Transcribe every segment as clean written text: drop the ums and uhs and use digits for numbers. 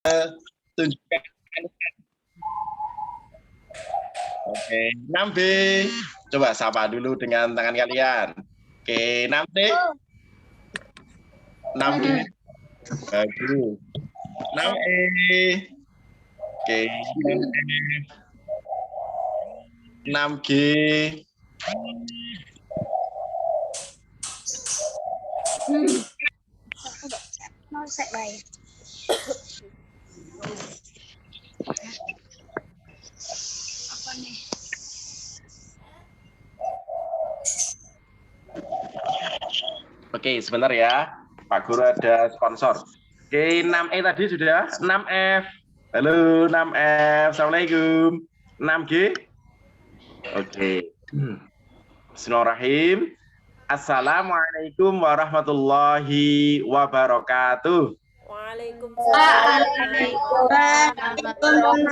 tunjukkan. Oke, 6B. Coba sapa dulu dengan tangan kalian. Oke, 6C. 6B. Bagus. 6E. Oke, 6F. 6G. Mau set baik. Apa nih? Oke, sebentar ya. Pak Guru ada sponsor. Oke, 6E tadi sudah. 6F. Halo, 6F. Assalamualaikum. 6G. Oke. Bismillahirrahmanirrahim. Assalamualaikum warahmatullahi wabarakatuh. Waalaikumsalam warahmatullahi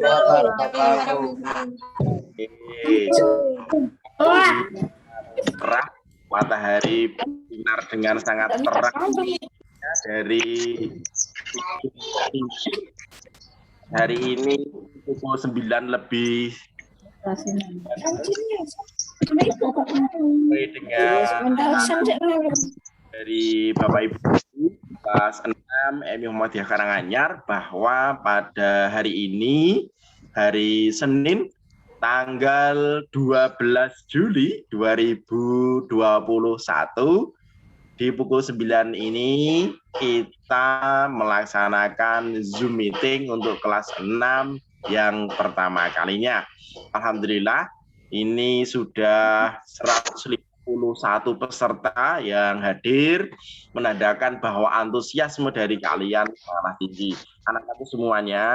wabarakatuh. Cerah, matahari bersinar dengan sangat terang dari hari ini pukul 9 lebih dengan dari Bapak Ibu kelas 6 MI Muhammadiyah Karanganyar bahwa pada hari ini, hari Senin, tanggal 12 Juli 2021, di pukul 9 ini kita melaksanakan Zoom meeting untuk kelas 6 yang pertama kalinya. Alhamdulillah, ini sudah 151 peserta yang hadir, menandakan bahwa antusiasme dari kalian sangat tinggi. Anak-anak semuanya,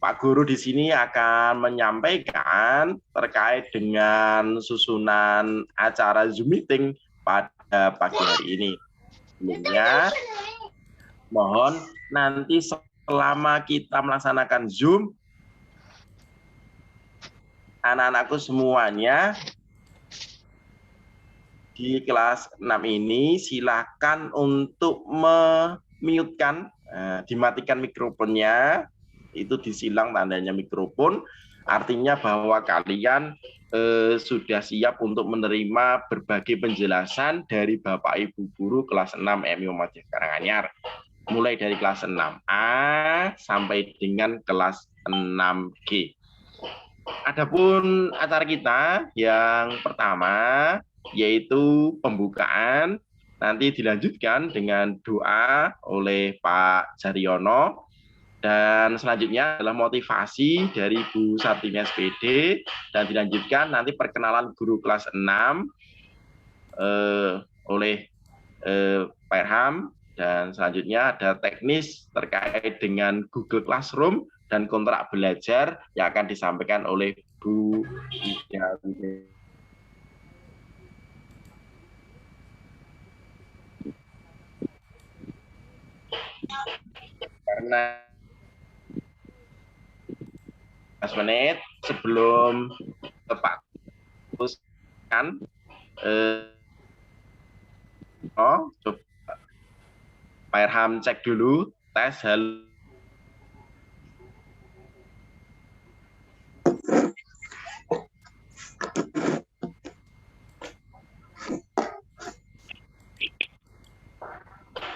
Pak Guru di sini akan menyampaikan terkait dengan susunan acara Zoom meeting pada pagi hari ini. Sebelumnya, mohon nanti selama kita melaksanakan Zoom, anak-anakku semuanya di kelas 6 ini silakan untuk memute-kan, dimatikan mikrofonnya, itu disilang tandanya mikrofon, artinya bahwa kalian sudah siap untuk menerima berbagai penjelasan dari Bapak Ibu Guru kelas 6 MI Muhammadiyah Karanganyar, mulai dari kelas 6A sampai dengan kelas 6G. Adapun acara kita yang pertama yaitu pembukaan, nanti dilanjutkan dengan doa oleh Pak Jaryono, dan selanjutnya adalah motivasi dari Bu Sartini SPD, dan dilanjutkan nanti perkenalan guru kelas 6 oleh Pak Irham, dan selanjutnya ada teknis terkait dengan Google Classroom dan kontrak belajar yang akan disampaikan oleh Bu Ida. Karena 15 menit sebelum tepat teruskan coba Pak Irham cek dulu tes. Halo.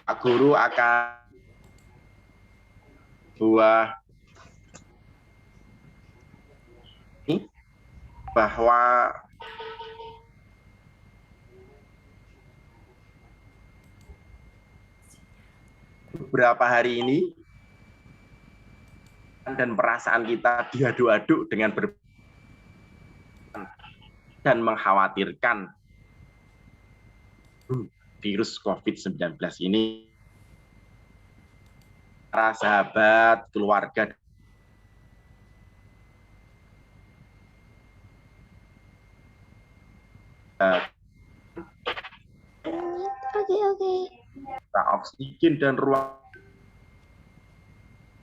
Pak Guru akan buah bahwa beberapa hari ini dan perasaan kita diaduk-aduk dengan dan mengkhawatirkan virus COVID-19 ini. Para sahabat, keluarga, oksigen dan ruang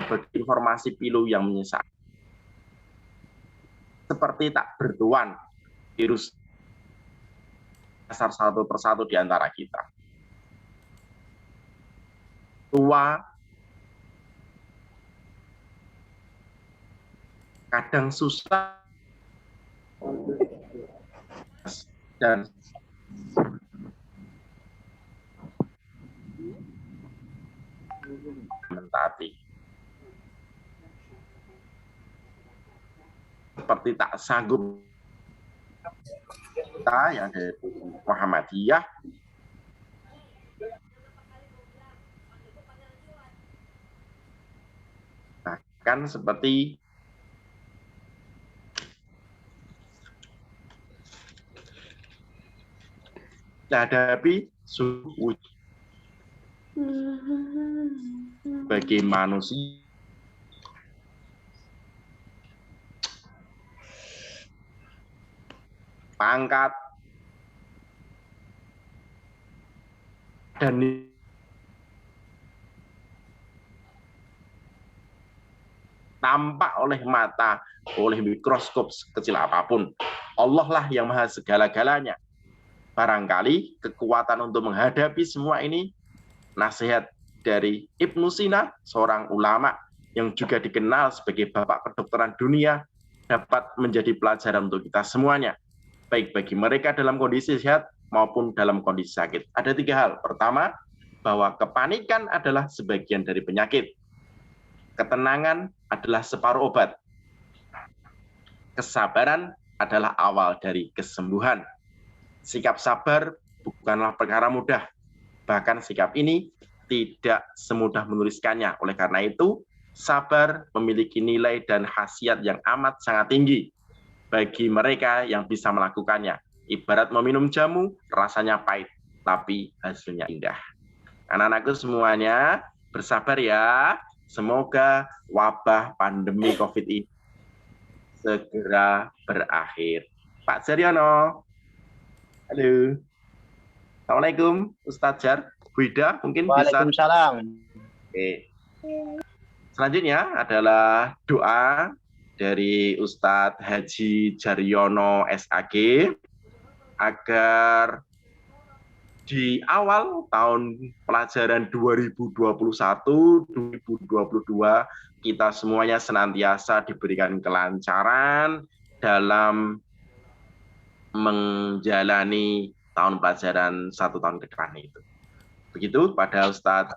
bagi informasi pilu yang menyesat. Seperti tak bertuan virus dasar satu persatu di antara kita. tua, kadang susah, dan mentaati. Seperti tak sanggup kita yang dari Muhammadiyah bahkan seperti dihadapi suhu bagi manusia pangkat dan tampak oleh mata, oleh mikroskop sekecil apapun. Allah lah yang maha segala-galanya. Barangkali kekuatan untuk menghadapi semua ini, nasihat dari Ibnu Sina, seorang ulama yang juga dikenal sebagai bapak kedokteran dunia, dapat menjadi pelajaran untuk kita semuanya, baik bagi mereka dalam kondisi sehat maupun dalam kondisi sakit. Ada 3 hal. Pertama, bahwa kepanikan adalah sebagian dari penyakit. Ketenangan adalah separuh obat. Kesabaran adalah awal dari kesembuhan. Sikap sabar bukanlah perkara mudah. Bahkan sikap ini tidak semudah menuliskannya. Oleh karena itu, sabar memiliki nilai dan khasiat yang amat sangat tinggi bagi mereka yang bisa melakukannya. Ibarat meminum jamu, rasanya pahit, tapi hasilnya indah. Anak-anakku semuanya, bersabar ya. Semoga wabah pandemi COVID ini segera berakhir. Pak Jaryono. Halo. Assalamualaikum, Ustadz Jar. Bu Ida mungkin bisa. Waalaikumsalam. Oke. Selanjutnya adalah doa dari Ustadz Haji Jaryono SAG agar di awal tahun pelajaran 2021-2022 kita semuanya senantiasa diberikan kelancaran dalam menjalani tahun pelajaran 1 tahun ke depan itu. Begitu pada Ustadz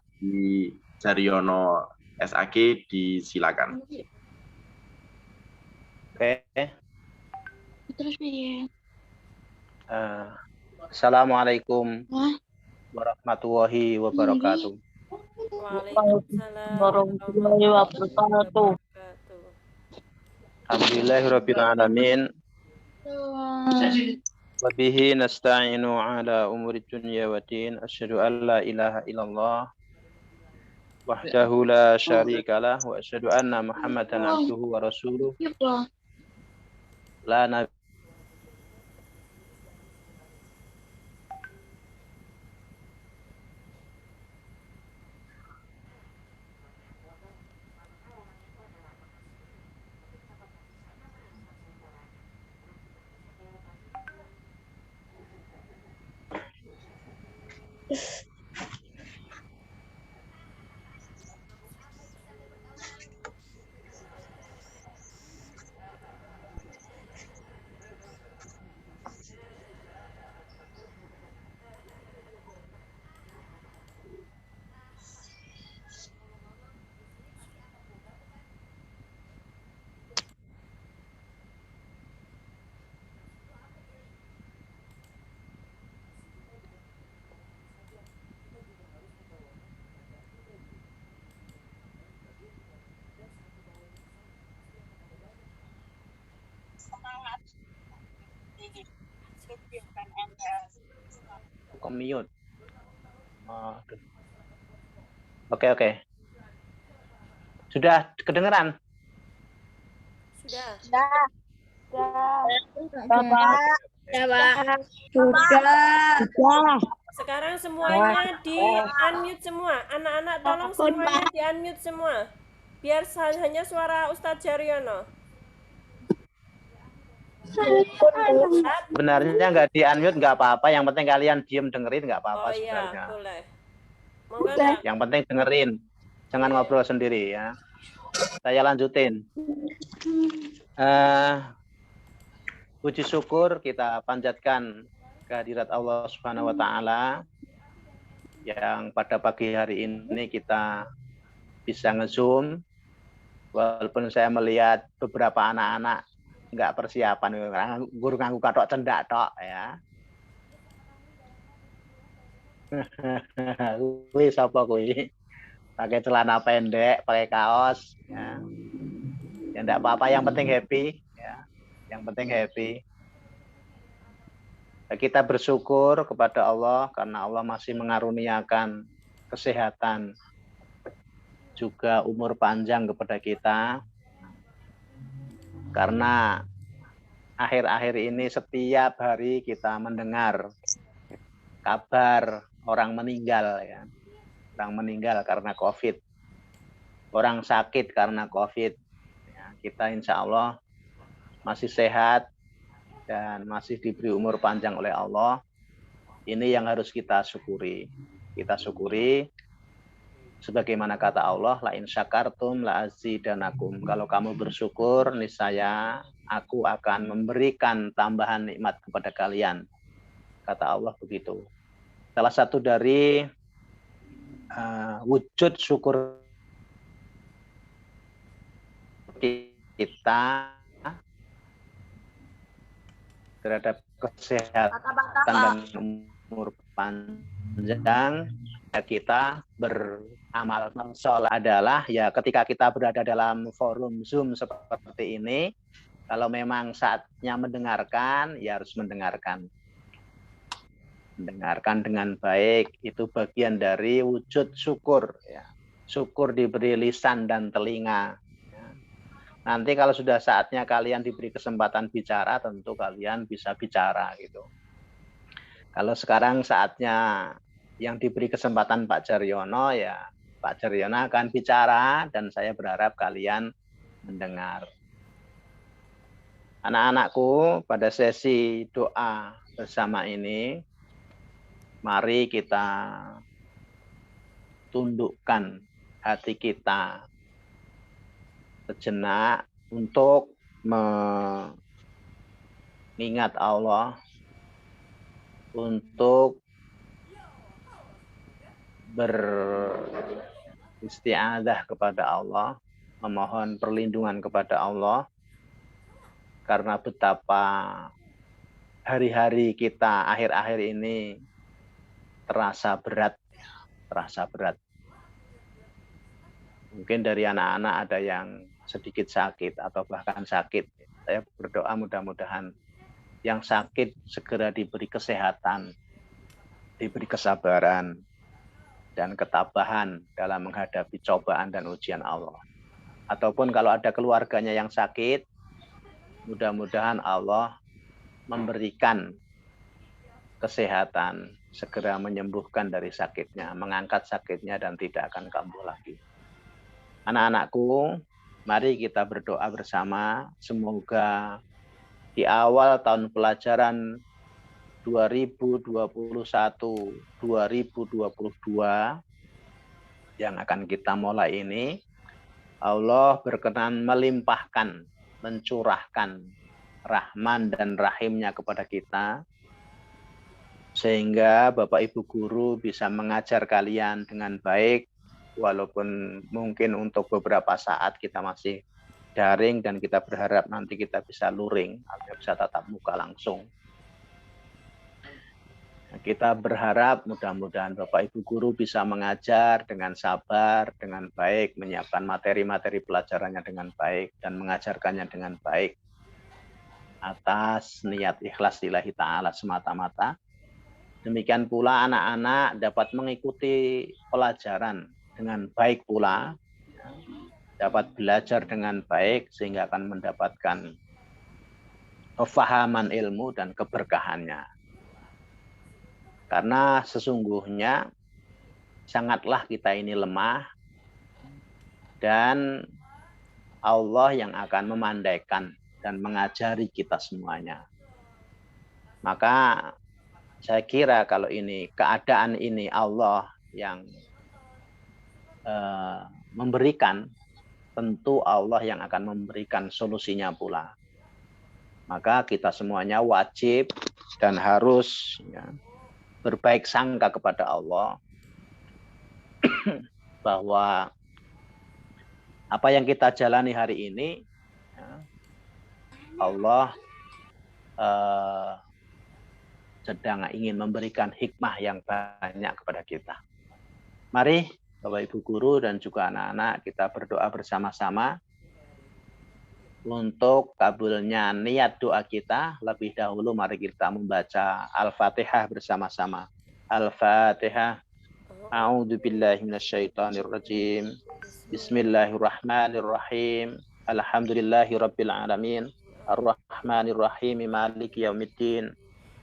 Jaryono SAG, disilakan. Oke. Terus Assalamualaikum warahmatullahi wabarakatuh. Waalaikumsalam warahmatullahi wabarakatuh. Alhamdulillahirabbil alamin. Wa bihi nasta'inu ala umuri dunya waddin. Asyhadu an la ilaha illallah wahdahu la syarikalah wa asyhadu anna Muhammadan abduhu wa rasuluh. La nabi mute. Oke. Sudah kedengeran? Sudah. Sekarang semuanya di-unmute semua. Anak-anak tolong semuanya di-unmute semua. Biar hanya suara Ustadz Jaryono. Sebenarnya nggak di-unmute nggak apa-apa. Yang penting kalian diem dengerin nggak apa-apa Oh iya, sebenarnya. boleh. Mau nggak? Yang penting dengerin, jangan ngobrol sendiri ya. Saya lanjutin. Puji syukur kita panjatkan kehadirat Allah Subhanahu wa taala yang pada pagi hari ini kita bisa nge-zoom, walaupun saya melihat beberapa anak-anak nggak persiapan, guru nganggu katok cendak tok ya. Kuwi sapa kuwi? Pakai celana pendek, pakai kaos ya. Ya enggak apa-apa, yang penting happy ya. Yang penting happy. Kita bersyukur kepada Allah karena Allah masih mengaruniakan kesehatan juga umur panjang kepada kita. Karena akhir-akhir ini setiap hari kita mendengar kabar orang meninggal ya. Orang meninggal karena COVID. Orang sakit karena COVID. Ya, kita insya Allah masih sehat dan masih diberi umur panjang oleh Allah. Ini yang harus kita syukuri. Kita syukuri sebagaimana kata Allah, la in syakartum la azidanakum. Kalau kamu bersyukur, niscaya aku akan memberikan tambahan nikmat kepada kalian. Kata Allah begitu. Salah satu dari wujud syukur kita terhadap kesehatan dan umur panjang, ya kita beramal soleh adalah ya ketika kita berada dalam forum Zoom seperti ini, kalau memang saatnya mendengarkan, ya harus mendengarkan dengan baik. Itu bagian dari wujud syukur ya. Syukur diberi lisan dan telinga. Nanti kalau sudah saatnya kalian diberi kesempatan bicara, tentu kalian bisa bicara gitu. Kalau sekarang saatnya yang diberi kesempatan Pak Jaryono, ya Pak Jaryono akan bicara dan saya berharap kalian mendengar. Anak-anakku, pada sesi doa bersama ini, mari kita tundukkan hati kita sejenak untuk mengingat Allah, untuk beristiadah kepada Allah, memohon perlindungan kepada Allah, karena betapa hari-hari kita akhir-akhir ini terasa berat. Mungkin dari anak-anak ada yang sedikit sakit atau bahkan sakit. Saya berdoa mudah-mudahan yang sakit segera diberi kesehatan, diberi kesabaran, dan ketabahan dalam menghadapi cobaan dan ujian Allah. Ataupun kalau ada keluarganya yang sakit, mudah-mudahan Allah memberikan kesehatan, segera menyembuhkan dari sakitnya, mengangkat sakitnya dan tidak akan kambuh lagi. Anak-anakku, mari kita berdoa bersama, semoga di awal tahun pelajaran 2021-2022 yang akan kita mulai ini, Allah berkenan melimpahkan, mencurahkan rahman dan rahimnya kepada kita, sehingga Bapak Ibu Guru bisa mengajar kalian dengan baik, walaupun mungkin untuk beberapa saat kita masih daring dan kita berharap nanti kita bisa luring atau bisa tatap muka langsung. Kita berharap mudah-mudahan Bapak Ibu Guru bisa mengajar dengan sabar, dengan baik, menyiapkan materi-materi pelajarannya dengan baik dan mengajarkannya dengan baik atas niat ikhlas lillahi ta'ala semata-mata. Demikian pula anak-anak dapat mengikuti pelajaran dengan baik pula, dapat belajar dengan baik sehingga akan mendapatkan kefahaman ilmu dan keberkahannya. Karena sesungguhnya sangatlah kita ini lemah dan Allah yang akan memandaikan dan mengajari kita semuanya. Maka saya kira kalau ini keadaan ini Allah yang memberikan, tentu Allah yang akan memberikan solusinya pula. Maka kita semuanya wajib dan harus berbaik sangka kepada Allah bahwa apa yang kita jalani hari ini Allah sedang ingin memberikan hikmah yang banyak kepada kita. Mari Bapak Ibu Guru dan juga anak-anak kita berdoa bersama-sama untuk kabulnya niat doa kita. Lebih dahulu mari kita membaca Al-Fatihah bersama-sama. Al-Fatihah. A'udzu billahi minasyaitonir rajim. Bismillahirrahmanirrahim. Alhamdulillahirabbil alamin. Ar-Rahmanir Rahim. Maliki yaumiddin.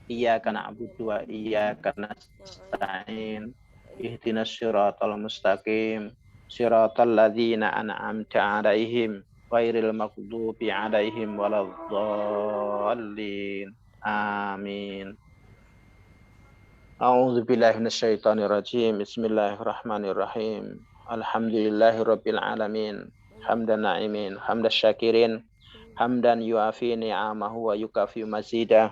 Iyyaka na'budu wa iyyaka nasta'in. Ihdinas siratal mustaqim. Siratal ladzina an'amta 'alaihim ghairil maghdubi 'alaihim waladdallin. Amin. A'udzu billahi minasyaitonir rajim. Bismillahirrahmanirrahim. Alhamdulillahirabbil alamin. Hamdan na'imin, hamdas syakirin, hamdan yuafi ni'amahu wa yukafi mazidah.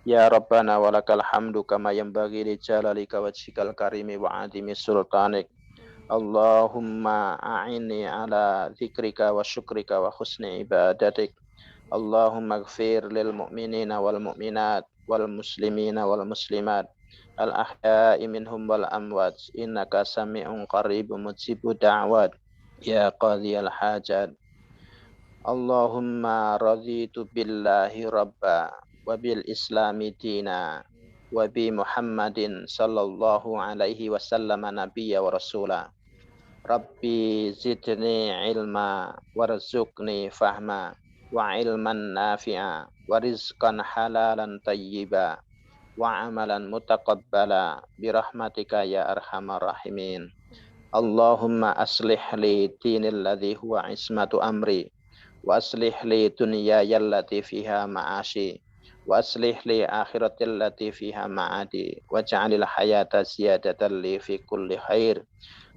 Ya Rabbana walakal hamdu kama yanbaghi li jalalika wajhikal karimi wa 'azimi sultanik. Allahumma a'inni ala dzikrika wa syukrika wa husni ibadatik. Allahumma ighfir lil mu'minina wal mu'minat wal muslimina wal muslimat al ahya'i minhum wal amwat innaka sami'un qaribun mujibud da'wat ya qadhiyal hajat. Allahumma raditu billahi rabba wa bil islami dina wa bi Muhammadin sallallahu alaihi wasallam nabiyya wa rasula. Rabbi zidni ilma warzuqni fahma wa ilman nafi'a wa rizqan halalan tayyiba wa amalan mutaqabbala birahmatika ya arhamar rahimin. Allahumma aslih li dinil ladzi huwa ismatu amri wa aslih li dunyaya allati fiha ma'ashi wa aslih li akhirati allati fiha ma'adi waj'alil hayata ziyadatan li fi kulli khair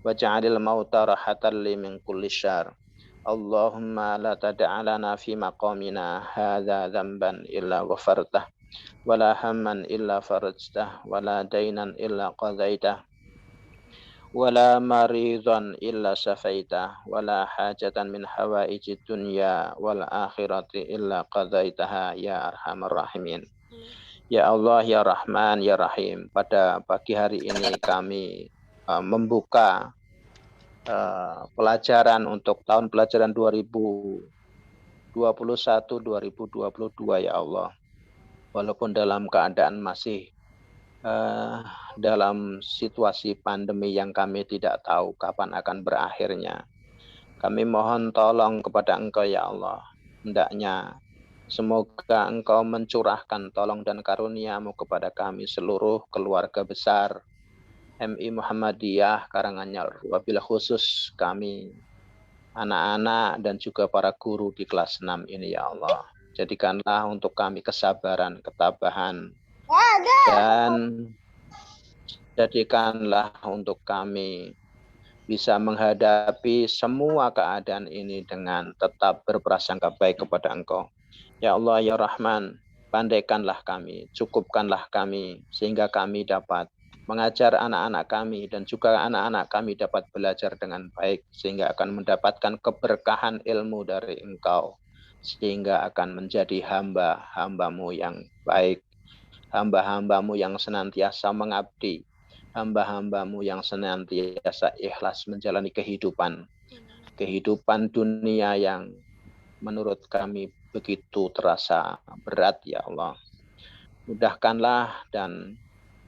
waj'alil mauta rahatan li min kulli syarr. Allahumma la tad'alana fi maqamina hadza dzamban illa ghafartah wala hamman illa farajtah wala dainan illa qadaitah wala maridan illa syafaitah wala hajatan min hawaijid dunya wal akhirati illa qadaitaha ya arhamar rahimin. Ya Allah, ya Rahman, ya Rahim. Pada pagi hari ini kami membuka pelajaran untuk tahun pelajaran 2021-2022 ya Allah. Walaupun dalam keadaan masih dalam situasi pandemi yang kami tidak tahu kapan akan berakhirnya. Kami mohon tolong kepada Engkau ya Allah. Hendaknya semoga Engkau mencurahkan tolong dan karunia-Mu kepada kami seluruh keluarga besar MI Muhammadiyah Karanganyar. Wabil khusus kami anak-anak dan juga para guru di kelas 6 ini ya Allah. Jadikanlah untuk kami kesabaran, ketabahan, dan jadikanlah untuk kami bisa menghadapi semua keadaan ini dengan tetap berprasangka baik kepada Engkau. Ya Allah, ya Rahman, pandaikanlah kami, cukupkanlah kami, sehingga kami dapat mengajar anak-anak kami dan juga anak-anak kami dapat belajar dengan baik, sehingga akan mendapatkan keberkahan ilmu dari Engkau, sehingga akan menjadi hamba-hamba-Mu yang baik, hamba-hamba-Mu yang senantiasa mengabdi, hamba-hamba-Mu yang senantiasa ikhlas menjalani kehidupan dunia yang menurut kami begitu terasa berat ya Allah. Mudahkanlah dan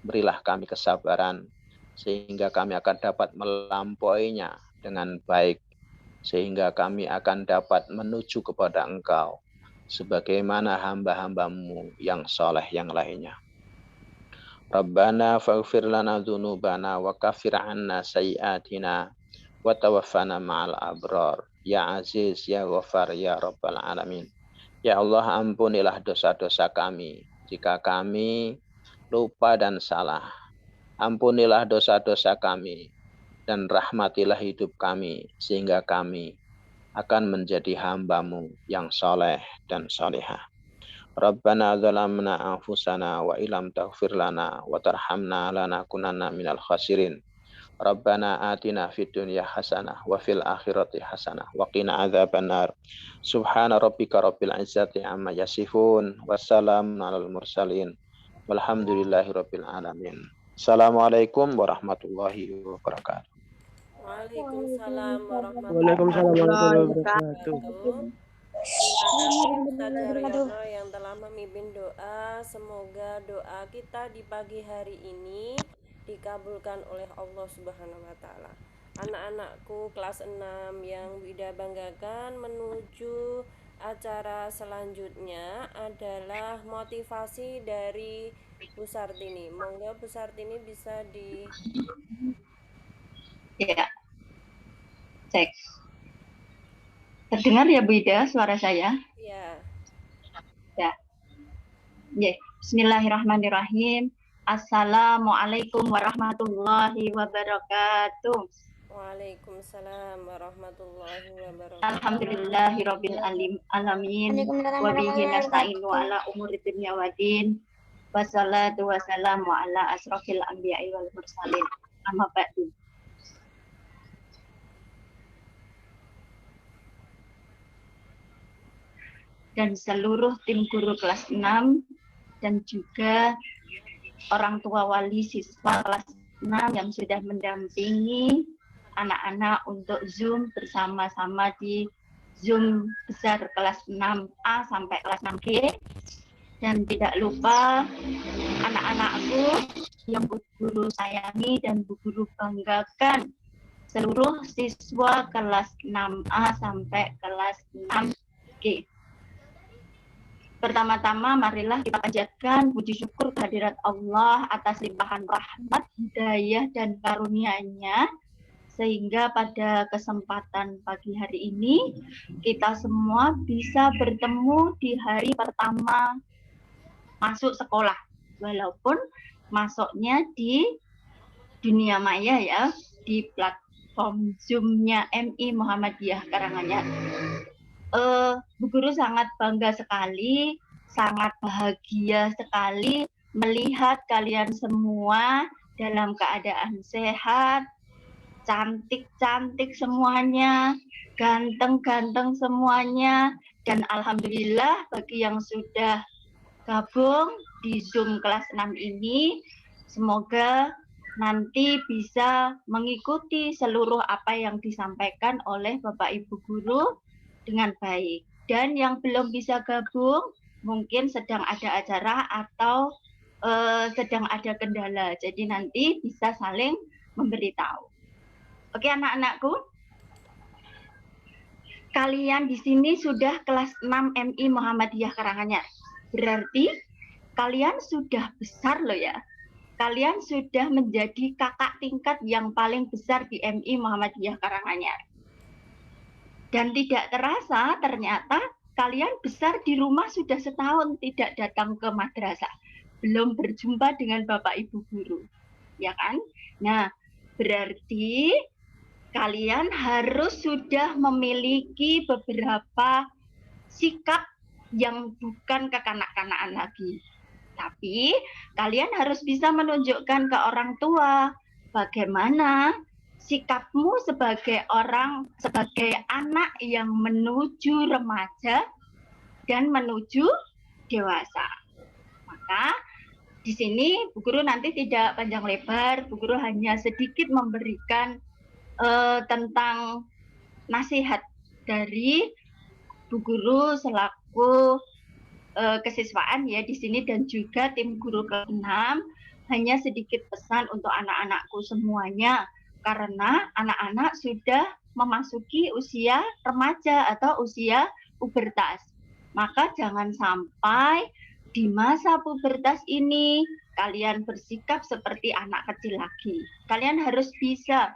berilah kami kesabaran sehingga kami akan dapat melampauinya dengan baik, sehingga kami akan dapat menuju kepada Engkau sebagaimana hamba-hamba-Mu yang soleh yang lainnya. Rabbana faghfir lana dzunubana wa kaffir 'anna sayyi'atina wa tawaffana ma'al abrar. Ya Aziz, ya Ghafar, ya Rabbal Alamin. Ya Allah, ampunilah dosa-dosa kami jika kami lupa dan salah. Ampunilah dosa-dosa kami dan rahmatilah hidup kami, sehingga kami akan menjadi hamba-Mu yang soleh dan solehah. Rabbana zalamna anfusana wa ilam taghfir lana wa tarhamna lanakunanna minal khasirin. Rabbana atina fid dunya hasanah wa fil akhirati hasanah wa qina adzabannar. Subhana rabbika rabbil izzati amma yasifun wa salamun alal mursalin walhamdulillahi rabbil alamin. Assalamualaikum warahmatullahi wabarakatuh. Waalaikumsalam Waalaikumsalam warahmatullahi wabarakatuh. Terima kasih Ustaz Haryono yang telah memimpin doa. Semoga doa kita di pagi hari ini dikabulkan oleh Allah Subhanahu wa taala. Anak-anakku kelas 6 yang Wida banggakan, menuju acara selanjutnya adalah motivasi dari Bu Sartini. Monggo Bu Sartini bisa di Ya, cek. Terdengar ya Bu Ida suara saya? ya. Ya. Bismillahirrahmanirrahim. Assalamualaikum warahmatullahi wabarakatuh. Waalaikumsalam warahmatullahi wabarakatuh. Alhamdulillahirabbil alamin. Wa bihi nasta'inu ala umuri dunya waddin. Wassalatu wassalamu ala asrofil anbiya'i wal mursalin. Amma ba'du. Dan seluruh tim guru kelas 6 dan juga orang tua wali siswa kelas 6 yang sudah mendampingi anak-anak untuk Zoom bersama-sama di Zoom besar kelas 6A sampai kelas 6G. Dan tidak lupa anak-anakku yang Bu Guru sayangi dan Bu Guru banggakan, seluruh siswa kelas 6A sampai kelas 6G. Pertama-tama marilah kita panjatkan puji syukur kehadirat Allah atas limpahan rahmat, hidayah, dan karunia-Nya, sehingga pada kesempatan pagi hari ini kita semua bisa bertemu di hari pertama masuk sekolah, walaupun masuknya di dunia maya ya, di platform Zoom-nya MI Muhammadiyah Karanganyar. Bu Guru sangat bangga sekali, sangat bahagia sekali melihat kalian semua dalam keadaan sehat, cantik-cantik semuanya, ganteng-ganteng semuanya, dan alhamdulillah bagi yang sudah gabung di Zoom kelas 6 ini, semoga nanti bisa mengikuti seluruh apa yang disampaikan oleh Bapak Ibu Guru dengan baik. Dan yang belum bisa gabung mungkin sedang ada acara atau sedang ada kendala, jadi nanti bisa saling memberitahu. Oke anak-anakku, kalian di sini sudah kelas 6 MI Muhammadiyah Karanganyar, berarti kalian sudah besar loh ya. Kalian sudah menjadi kakak tingkat yang paling besar di MI Muhammadiyah Karanganyar. Dan tidak terasa ternyata kalian besar di rumah sudah setahun tidak datang ke madrasah. Belum berjumpa dengan Bapak Ibu Guru. Ya kan? Nah, berarti kalian harus sudah memiliki beberapa sikap yang bukan kekanak-kanakan lagi. Tapi kalian harus bisa menunjukkan ke orang tua bagaimana sikapmu sebagai anak yang menuju remaja dan menuju dewasa. Maka di sini Bu Guru nanti tidak panjang lebar, Bu Guru hanya sedikit memberikan tentang nasihat dari Bu Guru selaku kesiswaan ya di sini dan juga tim guru ke-6, hanya sedikit pesan untuk anak-anakku semuanya, karena anak-anak sudah memasuki usia remaja atau usia pubertas. Maka jangan sampai di masa pubertas ini kalian bersikap seperti anak kecil lagi. Kalian harus bisa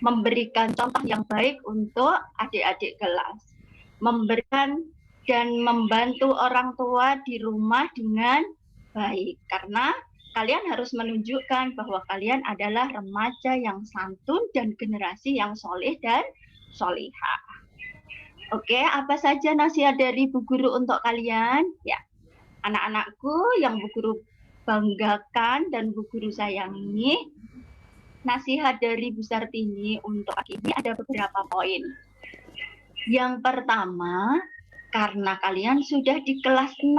memberikan contoh yang baik untuk adik-adik kelas, memberikan dan membantu orang tua di rumah dengan baik, karena kalian harus menunjukkan bahwa kalian adalah remaja yang santun dan generasi yang soleh dan solihah. Oke, apa saja nasihat dari Bu Guru untuk kalian? Ya, anak-anakku yang Bu Guru banggakan dan Bu Guru sayangi, nasihat dari Bu Sartini untuk ini ada beberapa poin. Yang pertama, karena kalian sudah di kelas 6,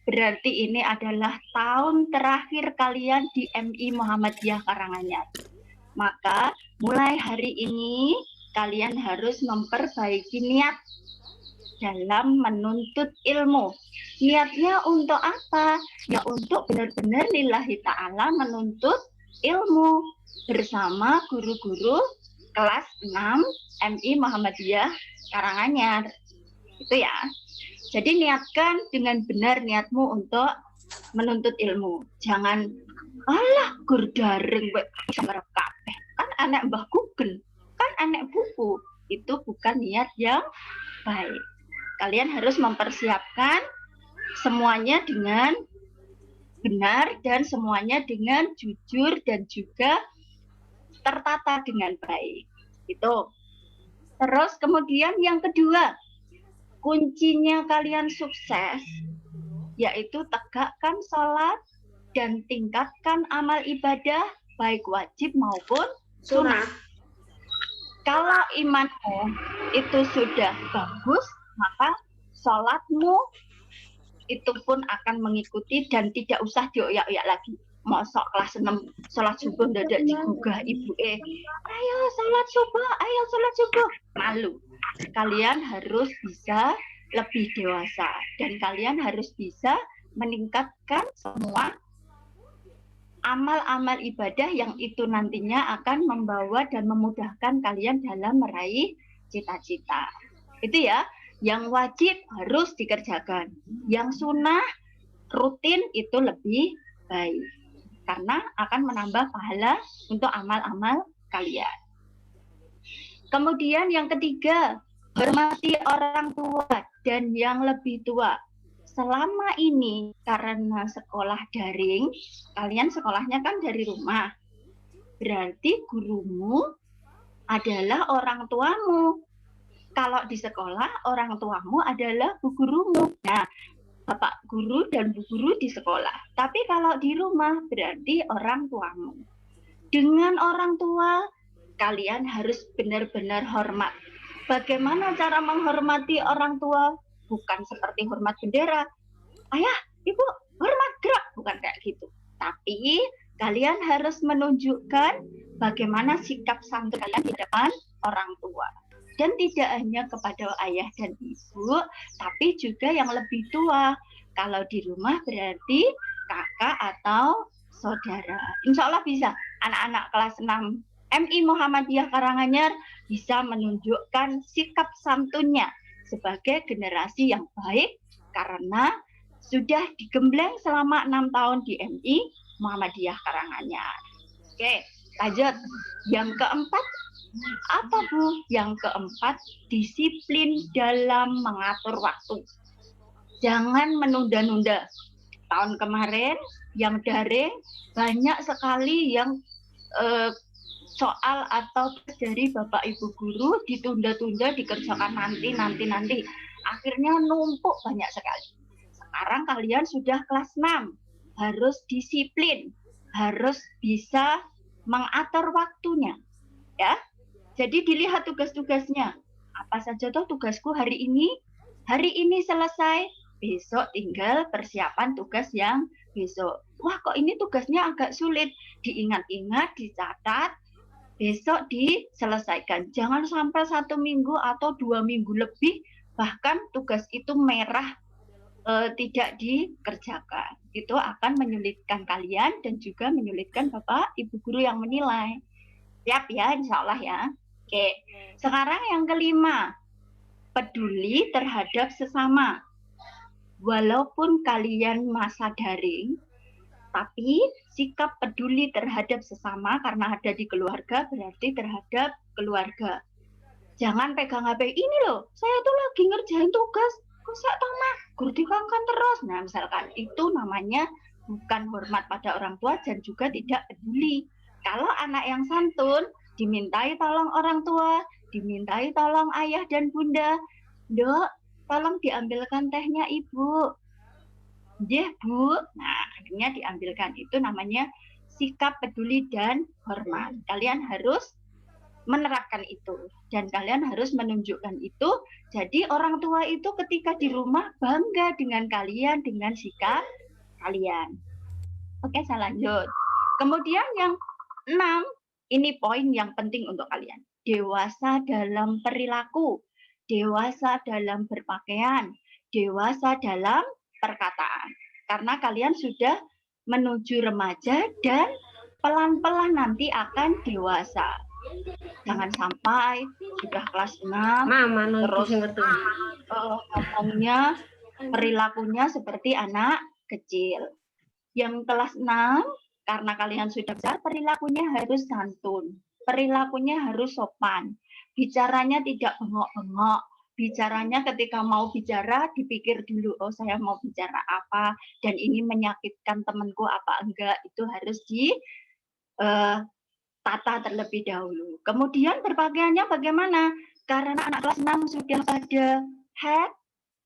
berarti ini adalah tahun terakhir kalian di MI Muhammadiyah Karanganyar. Maka mulai hari ini kalian harus memperbaiki niat dalam menuntut ilmu. Niatnya untuk apa? Ya untuk benar-benar lillahi ta'ala menuntut ilmu bersama guru-guru kelas 6 MI Muhammadiyah Karanganyar. Itu ya. Jadi niatkan dengan benar niatmu untuk menuntut ilmu. Jangan alah gur daring kabeh. Kan anak Mbah Google, kan anak buku. Itu bukan niat yang baik. Kalian harus mempersiapkan semuanya dengan benar dan semuanya dengan jujur dan juga tertata dengan baik. Itu. Terus kemudian yang kedua, kuncinya kalian sukses yaitu tegakkan sholat dan tingkatkan amal ibadah baik wajib maupun sunnah. Kalau imanmu itu sudah bagus, maka sholatmu itu pun akan mengikuti dan tidak usah dioyak-oyak lagi. Mosok kelas 6 sholat subuh dadak digugah ibu ayo sholat subuh, ayo sholat subuh. Malu. Kalian harus bisa lebih dewasa dan kalian harus bisa meningkatkan semua amal-amal ibadah yang itu nantinya akan membawa dan memudahkan kalian dalam meraih cita-cita. Itu ya, yang wajib harus dikerjakan. Yang sunnah rutin itu lebih baik karena akan menambah pahala untuk amal-amal kalian. Kemudian yang ketiga, hormati orang tua dan yang lebih tua. Selama ini karena sekolah daring, kalian sekolahnya kan dari rumah. Berarti gurumu adalah orang tuamu. Kalau di sekolah, orang tuamu adalah bu gurumu. Nah, bapak guru dan bu guru di sekolah. Tapi kalau di rumah berarti orang tuamu. Dengan orang tua, kalian harus benar-benar hormat. Bagaimana cara menghormati orang tua? Bukan seperti hormat bendera. Ayah, ibu, hormat gerak. Bukan kayak gitu. Tapi kalian harus menunjukkan bagaimana sikap santun kalian di depan orang tua. Dan tidak hanya kepada ayah dan ibu, tapi juga yang lebih tua. Kalau di rumah berarti kakak atau saudara. Insya Allah bisa. Anak-anak kelas 6 MI Muhammadiyah Karanganyar bisa menunjukkan sikap santunnya sebagai generasi yang baik karena sudah digembleng selama 6 tahun di MI Muhammadiyah Karanganyar. Oke, lanjut. Yang keempat, apa Bu? Yang keempat, disiplin dalam mengatur waktu. Jangan menunda-nunda. Tahun kemarin yang daring banyak sekali yang soal atau dari Bapak Ibu guru ditunda-tunda, dikerjakan nanti. Akhirnya numpuk banyak sekali. Sekarang kalian sudah kelas 6, harus disiplin, harus bisa mengatur waktunya. Ya. Jadi dilihat tugas-tugasnya. Apa saja tuh tugasku hari ini? Hari ini selesai, besok tinggal persiapan tugas yang besok. Wah, kok ini tugasnya agak sulit. Diingat-ingat, dicatat, besok diselesaikan. Jangan sampai 1 minggu atau 2 minggu lebih, bahkan tugas itu merah tidak dikerjakan. Itu akan menyulitkan kalian dan juga menyulitkan Bapak Ibu guru yang menilai. Siap ya, insya Allah ya. Oke, sekarang yang kelima, peduli terhadap sesama. Walaupun kalian masa daring, tapi sikap peduli terhadap sesama karena ada di keluarga berarti terhadap keluarga. Jangan pegang HP, ini loh, saya tuh lagi ngerjain tugas, kok saya tahu mah, guru dikangkan terus. Nah, misalkan itu namanya bukan hormat pada orang tua dan juga tidak peduli. Kalau anak yang santun, dimintai tolong orang tua, dimintai tolong ayah dan bunda, Dok, tolong diambilkan tehnya ibu. Ya bu, nah akhirnya diambilkan. Itu namanya sikap peduli dan hormat. Kalian harus menerapkan itu dan kalian harus menunjukkan itu. Jadi orang tua itu ketika di rumah bangga dengan kalian, dengan sikap kalian. Oke, saya lanjut. Kemudian yang 6, ini poin yang penting untuk kalian. Dewasa dalam perilaku, dewasa dalam berpakaian, dewasa dalam perkataan. Karena kalian sudah menuju remaja dan pelan-pelan nanti akan dewasa. Jangan sampai sudah kelas 6 terus ngomongnya perilakunya seperti anak kecil. Yang kelas 6 karena kalian sudah besar, perilakunya harus santun, perilakunya harus sopan, bicaranya tidak bengok-bengok, bicaranya ketika mau bicara dipikir dulu, oh saya mau bicara apa dan ini menyakitkan temanku apa enggak, itu harus tata terlebih dahulu. Kemudian berpakaiannya bagaimana? Karena anak kelas 6 sudah pada head,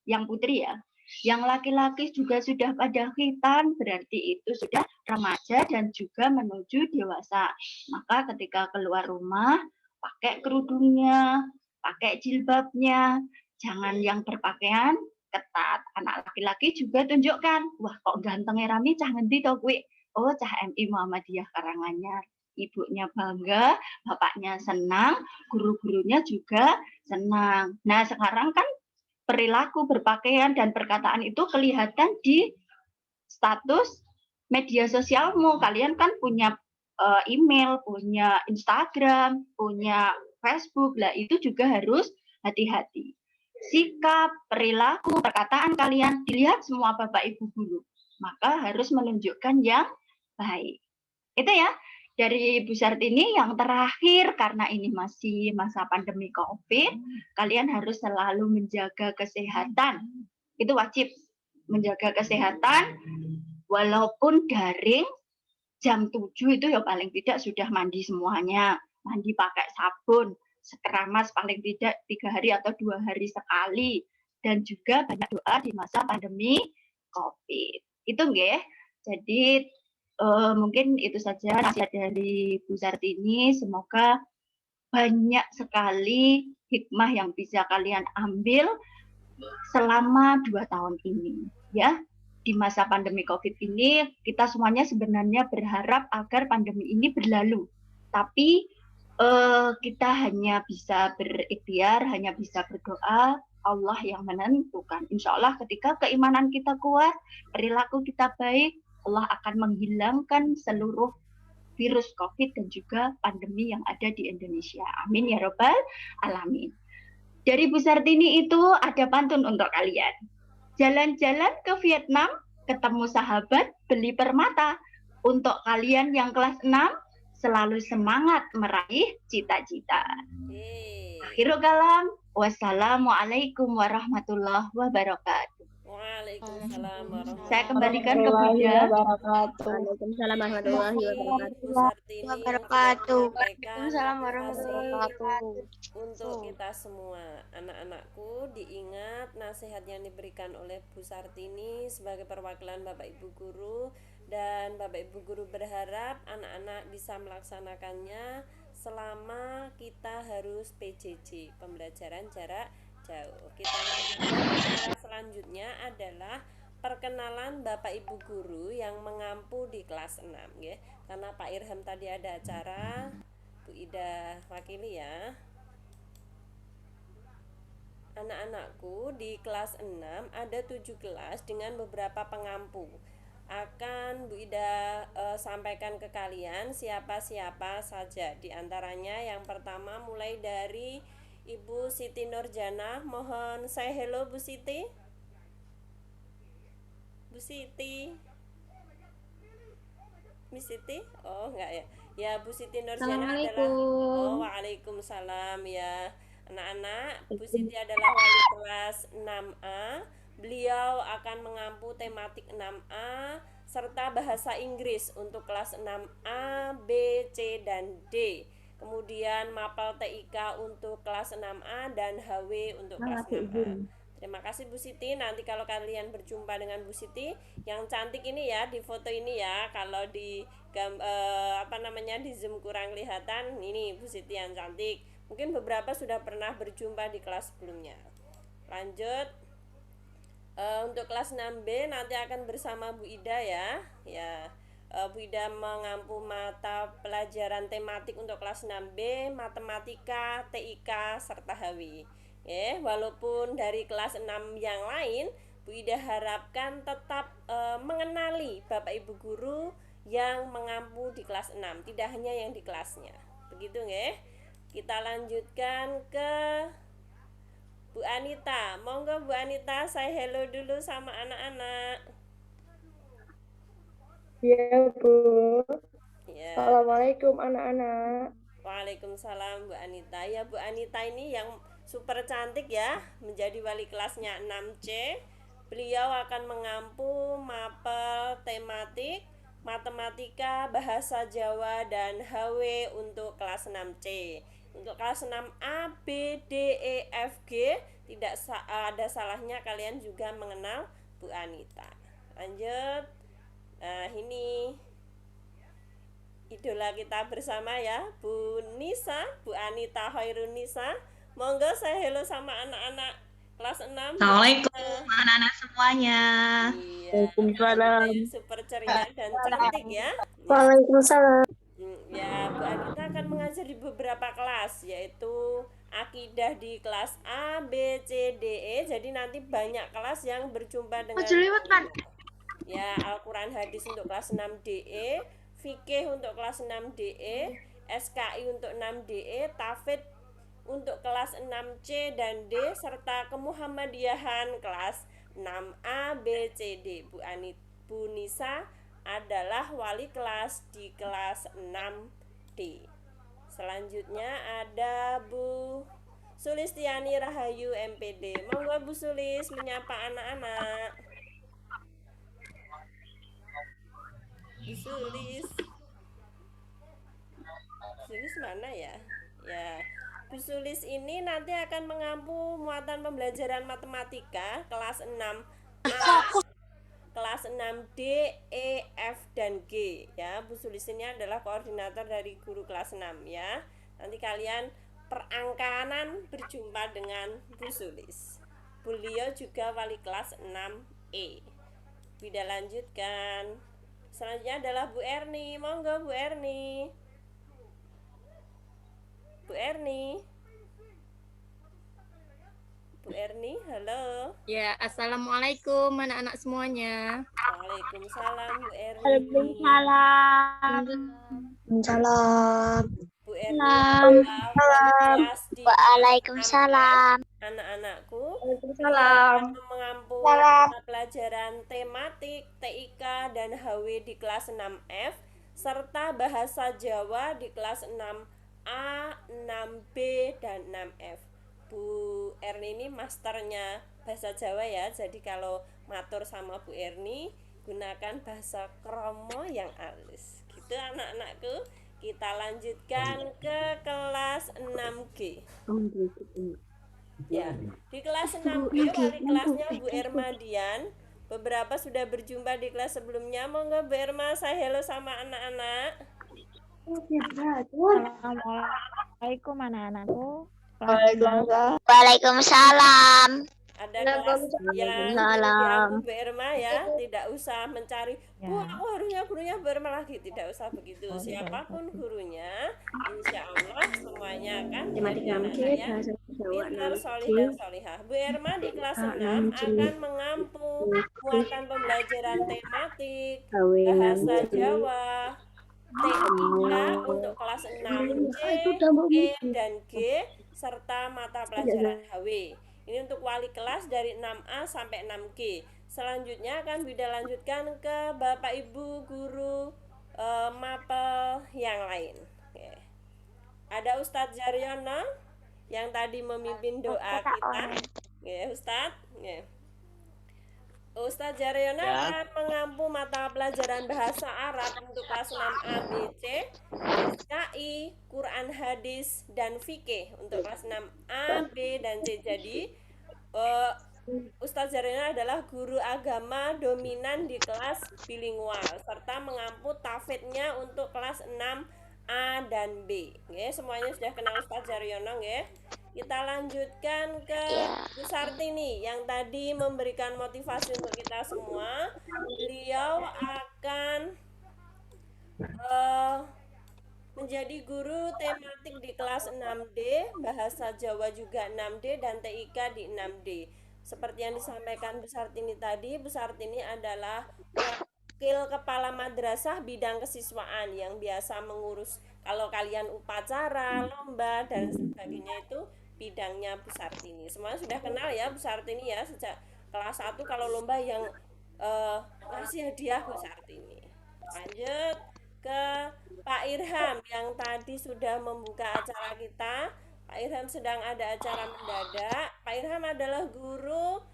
yang putri ya, yang laki-laki juga sudah pada khitan, berarti itu sudah remaja dan juga menuju dewasa. Maka ketika keluar rumah, pakai kerudungnya, pakai jilbabnya, jangan yang berpakaian ketat. Anak laki-laki juga tunjukkan, wah kok gantengnya Rami cah ngendi to kuwi? Oh, cah MI Muhammadiyah Karanganyar. Ibunya bangga, bapaknya senang, guru-gurunya juga senang. Nah, sekarang kan perilaku, berpakaian, dan perkataan itu kelihatan di status media sosialmu. Kalian kan punya email, punya Instagram, punya Facebook. Lah itu juga harus hati-hati. Sikap, perilaku, perkataan kalian dilihat semua Bapak Ibu guru. Maka harus menunjukkan yang baik. Itu ya. Dari Bu Sartini yang terakhir, karena ini masih masa pandemi COVID, kalian harus selalu menjaga kesehatan. Itu wajib, menjaga kesehatan walaupun daring, jam 7 itu ya paling tidak sudah mandi semuanya. Mandi pakai sabun, sekeramas paling tidak 3 hari atau 2 hari sekali. Dan juga banyak doa di masa pandemi COVID. Itu nggih. Jadi mungkin itu saja nasihat dari Bu Sartini. Semoga banyak sekali hikmah yang bisa kalian ambil selama 2 tahun ini. Ya, di masa pandemi COVID ini kita semuanya sebenarnya berharap agar pandemi ini berlalu. Tapi kita hanya bisa berikhtiar, hanya bisa berdoa. Allah yang menentukan. Insya Allah ketika keimanan kita kuat, perilaku kita baik, Allah akan menghilangkan seluruh virus COVID dan juga pandemi yang ada di Indonesia. Amin ya Rabbal Alamin. Dari Bu Sartini itu ada pantun untuk kalian. Jalan-jalan ke Vietnam, ketemu sahabat, beli permata. Untuk kalian yang kelas 6, selalu semangat meraih cita-cita. Akhirul kalam, wassalamualaikum warahmatullahi wabarakatuh. Waalaikumsalam warahmatullahi Saya kembalikan ke Bunda. Waalaikumsalam warahmatullahi wabarakatuh. Waalaikumsalam warahmatullahi wabarakatuh. Untuk kita semua, anak-anakku, diingat nasihat yang diberikan oleh Bu Sartini sebagai perwakilan Bapak Ibu Guru, dan Bapak Ibu Guru berharap anak-anak bisa melaksanakannya selama kita harus PJJ, pembelajaran jarak jauh. Kita lanjutkan. Selanjutnya adalah perkenalan Bapak Ibu Guru yang mengampu di kelas 6 ya. Karena Pak Irham tadi ada acara, Bu Ida wakili ya. Anak-anakku, di kelas 6 ada 7 kelas dengan beberapa pengampu. Akan Bu Ida sampaikan ke kalian siapa-siapa saja. Di antaranya yang pertama mulai dari Ibu Siti Nurjana. Mohon say hello Bu Siti. Bu Siti. Bu Siti? Oh enggak ya. Ya Bu Siti Nurjana adalah waalaikumsalam ya. Anak-anak, Bu Siti adalah wali kelas 6A. Beliau akan mengampu tematik 6A serta bahasa Inggris untuk kelas 6A, B, C, dan D. Kemudian mapel TIK untuk kelas 6A dan HW untuk kelas 6A. Terima kasih Bu Siti. Nanti kalau kalian berjumpa dengan Bu Siti yang cantik ini ya di foto ini ya. Kalau di di Zoom kurang kelihatan, ini Bu Siti yang cantik. Mungkin beberapa sudah pernah berjumpa di kelas sebelumnya. Lanjut. Untuk kelas 6B nanti akan bersama Bu Ida ya. Bu Ida mengampu mata pelajaran tematik untuk kelas 6B, matematika, TIK, serta HW. Walaupun dari kelas 6 yang lain, Bu Ida harapkan tetap mengenali Bapak Ibu guru yang mengampu di kelas 6, tidak hanya yang di kelasnya. Begitu nggih. Kita lanjutkan ke Bu Anita. Monggo Bu Anita, saya hello dulu sama anak-anak. Iya, Bu. Ya. Assalamualaikum anak-anak. Waalaikumsalam Bu Anita. Ya, Bu Anita ini yang super cantik ya, menjadi wali kelasnya 6C. Beliau akan mengampu mapel tematik, matematika, bahasa Jawa, dan HW untuk kelas 6C. Untuk kelas 6A, B, D, E, F, G tidak ada salahnya kalian juga mengenal Bu Anita. Lanjut. Nah, ini idola kita bersama ya, Bu Nisa, Bu Anita Hoirun Nisa. Monggo saya hello sama anak-anak kelas 6. Assalamualaikum anak-anak semuanya. Iya, Waalaikumsalam. super ceria dan cantik ya. Waalaikumsalam. Ya, Bu Anita akan mengajar di beberapa kelas, yaitu akidah di kelas A, B, C, D, E. Jadi nanti banyak kelas yang berjumpa dengan ya, Al-Quran hadis untuk kelas 6 DE, fikih untuk kelas 6 DE, SKI untuk 6 DE, tafid untuk kelas 6C dan D, serta kemuhammadiyahan kelas 6A, B, C, D. Bu Nisa adalah wali kelas di kelas 6D. Selanjutnya ada Bu Sulistiani Rahayu MPD. Monggo Bu Sulis menyapa anak-anak. Bu Sulis mana ya? Ya, Bu Sulis ini nanti akan mengampu muatan pembelajaran matematika kelas 6A, kelas 6D, E, F, dan G ya. Bu Sulis ini adalah koordinator dari guru kelas 6 ya. Nanti kalian perangkanan berjumpa dengan Bu Sulis. Beliau juga wali kelas 6E. Tidak lanjutkan. Selanjutnya adalah Bu Erni. Monggo Bu Erni. Bu Erni. Bu Erni, halo. Ya, assalamualaikum anak-anak semuanya. Waalaikumsalam Bu Erni. Waalaikumsalam. Bu Erni kelas di Waalaikumsalam. anak-anakku. Waalaikumsalam. Mengampu mata pelajaran tematik, TIK, dan HW di kelas 6F, serta bahasa Jawa di kelas 6A, 6B, dan 6F. Bu Erni ini masternya bahasa Jawa ya, jadi kalau matur sama Bu Erni gunakan bahasa kromo yang halus gitu anak-anakku. Kita lanjutkan ke kelas 6G ya. Di kelas 6G wali kelasnya Bu Erma Dian. Beberapa sudah berjumpa di kelas sebelumnya. Monggo Bu Erma, saya hello sama anak-anak. Assalamualaikum anak-anakku. Waalaikumsalam. Ada kelas yang diampu Bu Erma ya, tidak usah mencari Bu aku harusnya gurunya Bu Erma lagi, tidak usah begitu. Siapapun gurunya, insya Allah semuanya akan menjadi anak-anak yang pintar, solih, dan solihah. Bu Erma di kelas 6 akan mengampu muatan pembelajaran tematik, bahasa Jawa, TIK untuk kelas 6C, E, dan G, serta mata pelajaran HW. Ini untuk wali kelas dari 6A sampai 6G. Selanjutnya akan Bida lanjutkan ke Bapak Ibu guru mapel yang lain. Oke. Ada Ustadz Jaryono yang tadi memimpin doa kita. Ya, Ustadz. Ya. Ustadz Jaryona Ya. akan mengampu mata pelajaran bahasa Arab untuk kelas 6A, B, C, SKI, Quran hadis, dan fikih untuk kelas 6A, B, dan C. Jadi Ustadz Jaryona adalah guru agama dominan di kelas bilingual serta mengampu tafidnya untuk kelas 6A dan B. Nggih, semuanya sudah kenal Ustadz Jaryona nggih. Kita lanjutkan ke Bu Sartini yang tadi memberikan motivasi untuk kita semua. Beliau akan menjadi guru tematik di kelas 6D, bahasa Jawa juga 6D, dan TIK di 6D. Seperti yang disampaikan Bu Sartini tadi, Bu Sartini adalah wakil kepala madrasah bidang kesiswaan yang biasa mengurus kalau kalian upacara, lomba, dan sebagainya itu bidangnya Bu Sartini. Semuanya sudah kenal ya Bu Sartini ya, sejak kelas 1 kalau lomba yang ngasih hadiah Bu Sartini. Lanjut ke Pak Irham yang tadi sudah membuka acara kita. Pak Irham sedang ada acara mendadak. Pak Irham adalah guru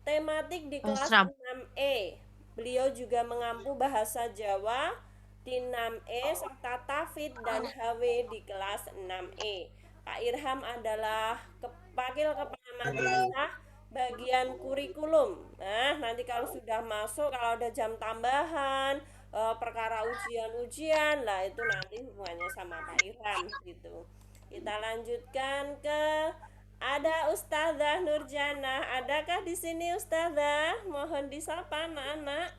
tematik di kelas 6E. Beliau juga mengampu bahasa Jawa di 6E serta tafid dan HW di kelas 6E. Pak Irham adalah wakil kepala madrasah bagian kurikulum. Nah, nanti kalau sudah masuk, kalau ada jam tambahan, perkara ujian-ujian lah, itu nanti hubungannya sama Pak Irham gitu. Kita lanjutkan ke ada Ustazah Nurjana. Adakah di sini Ustazah? Mohon disapa anak-anak.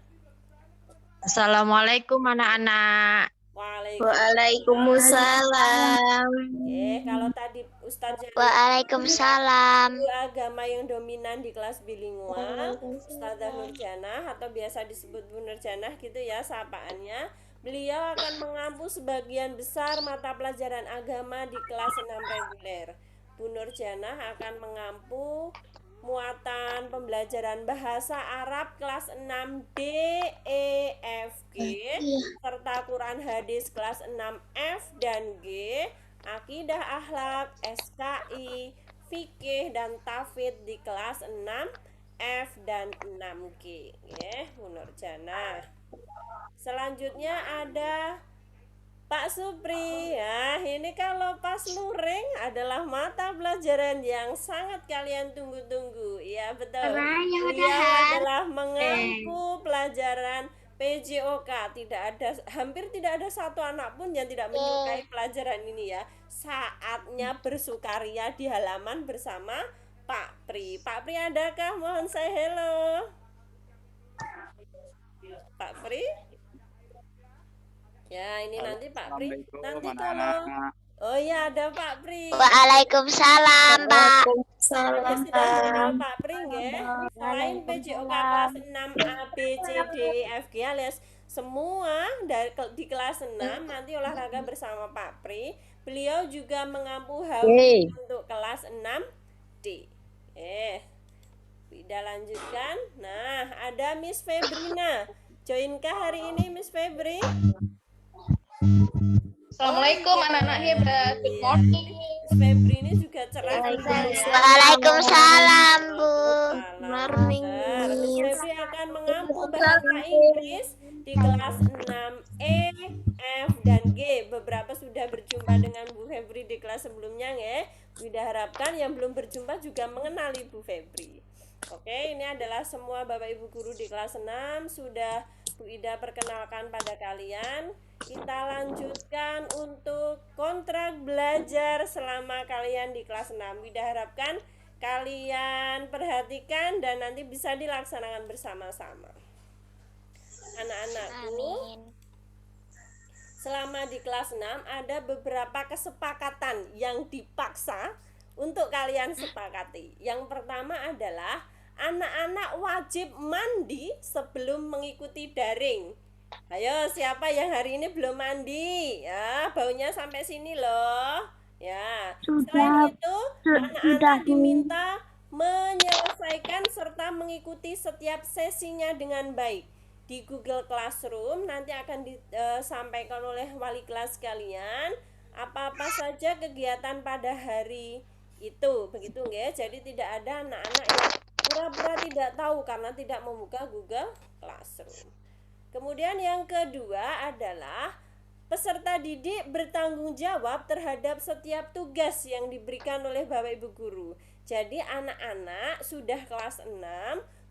Assalamualaikum anak-anak. Waalaikumsalam. Kalau tadi Ustazah Waalaikumsalam. guru agama yang dominan di kelas bilingual, Ustazah Nurjana atau biasa disebut Bu Nurjana gitu ya sapaannya. Beliau akan mengampu sebagian besar mata pelajaran agama di kelas 6 reguler. Bu Nurjana akan mengampu muatan pembelajaran bahasa Arab kelas 6D, E, F, G, serta Quran hadis kelas 6 F dan G, akidah akhlak, SKI, fikih dan tafid di kelas 6 F dan 6G. Bu Nurjana. Selanjutnya ada Pak Supri. Ya, ini kalau pas luring adalah mata pelajaran yang sangat kalian tunggu-tunggu. Ya, betul. Beliau adalah mengampu pelajaran PJOK. Hampir tidak ada satu anak pun yang tidak menyukai pelajaran ini ya. Saatnya bersukaria di halaman bersama Pak Pri. Pak Pri adakah? Mohon say hello. Pak Pri? Ya, ini nanti Pak Pri. Nanti kalau oh ya ada Pak Pri. Waalaikumsalam, Pak. Ya, sudah kenal Pak Pri ya. Selain PJOK kelas 6 A, B, C, D, E, F, G alias semua di kelas 6 nanti olahraga bersama Pak Pri. Beliau juga mengampu HW untuk kelas 6 D. Tidak lanjutkan. Nah, ada Miss Febrina. Joinkah hari ini Miss Febri? Assalamualaikum anak-anak hebat. Good morning. Miss Febri ini juga cerah. Waalaikumsalam, Bu. Morning. Miss Febri akan mengampu bahasa Inggris di kelas 6E, F, dan G. Beberapa sudah berjumpa dengan Bu Febri di kelas sebelumnya ya. Kita harapkan yang belum berjumpa juga mengenali Bu Febri. Oke, ini adalah semua Bapak Ibu guru di kelas 6 sudah Bu Ida perkenalkan pada kalian. Kita lanjutkan untuk kontrak belajar selama kalian di kelas 6. Wida harapkan kalian perhatikan dan nanti bisa dilaksanakan bersama-sama. Anak-anakku, selama di kelas 6 ada beberapa kesepakatan yang dipaksa untuk kalian sepakati. Yang pertama adalah anak-anak wajib mandi sebelum mengikuti daring. Ayo, siapa yang hari ini belum mandi? Ya, baunya sampai sini loh. Ya. Selain itu, anak-anak diminta menyelesaikan serta mengikuti setiap sesinya dengan baik. Di Google Classroom nanti akan disampaikan oleh wali kelas kalian apa-apa saja kegiatan pada hari itu, begitu nggak? Jadi tidak ada anak-anak yang berpura-pura tidak tahu karena tidak membuka Google Classroom. Kemudian yang kedua adalah peserta didik bertanggung jawab terhadap setiap tugas yang diberikan oleh Bapak Ibu guru. Jadi anak-anak sudah kelas 6,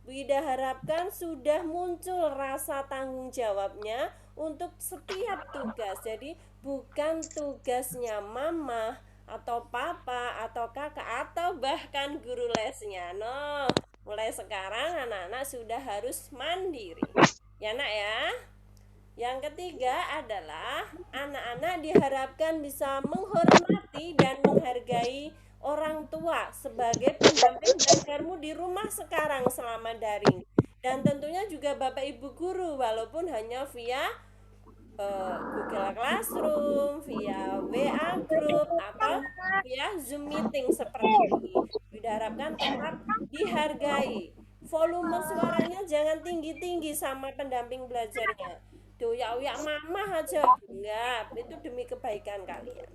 Bu Ida harapkan sudah muncul rasa tanggung jawabnya untuk setiap tugas. Jadi bukan tugasnya mama atau papa atau kakak atau bahkan guru lesnya. No, mulai sekarang anak-anak sudah harus mandiri. Ya nak ya. Yang ketiga adalah anak-anak diharapkan bisa menghormati dan menghargai orang tua sebagai pendamping belajarmu di rumah sekarang selama daring. Dan tentunya juga Bapak Ibu guru walaupun hanya via Google Classroom, via WA Group atau via Zoom meeting seperti ini. Diharapkan tetap dihargai. Volume suaranya jangan tinggi-tinggi sama pendamping belajarnya. Doyak-oyak mama aja. Enggak, itu demi kebaikan kalian.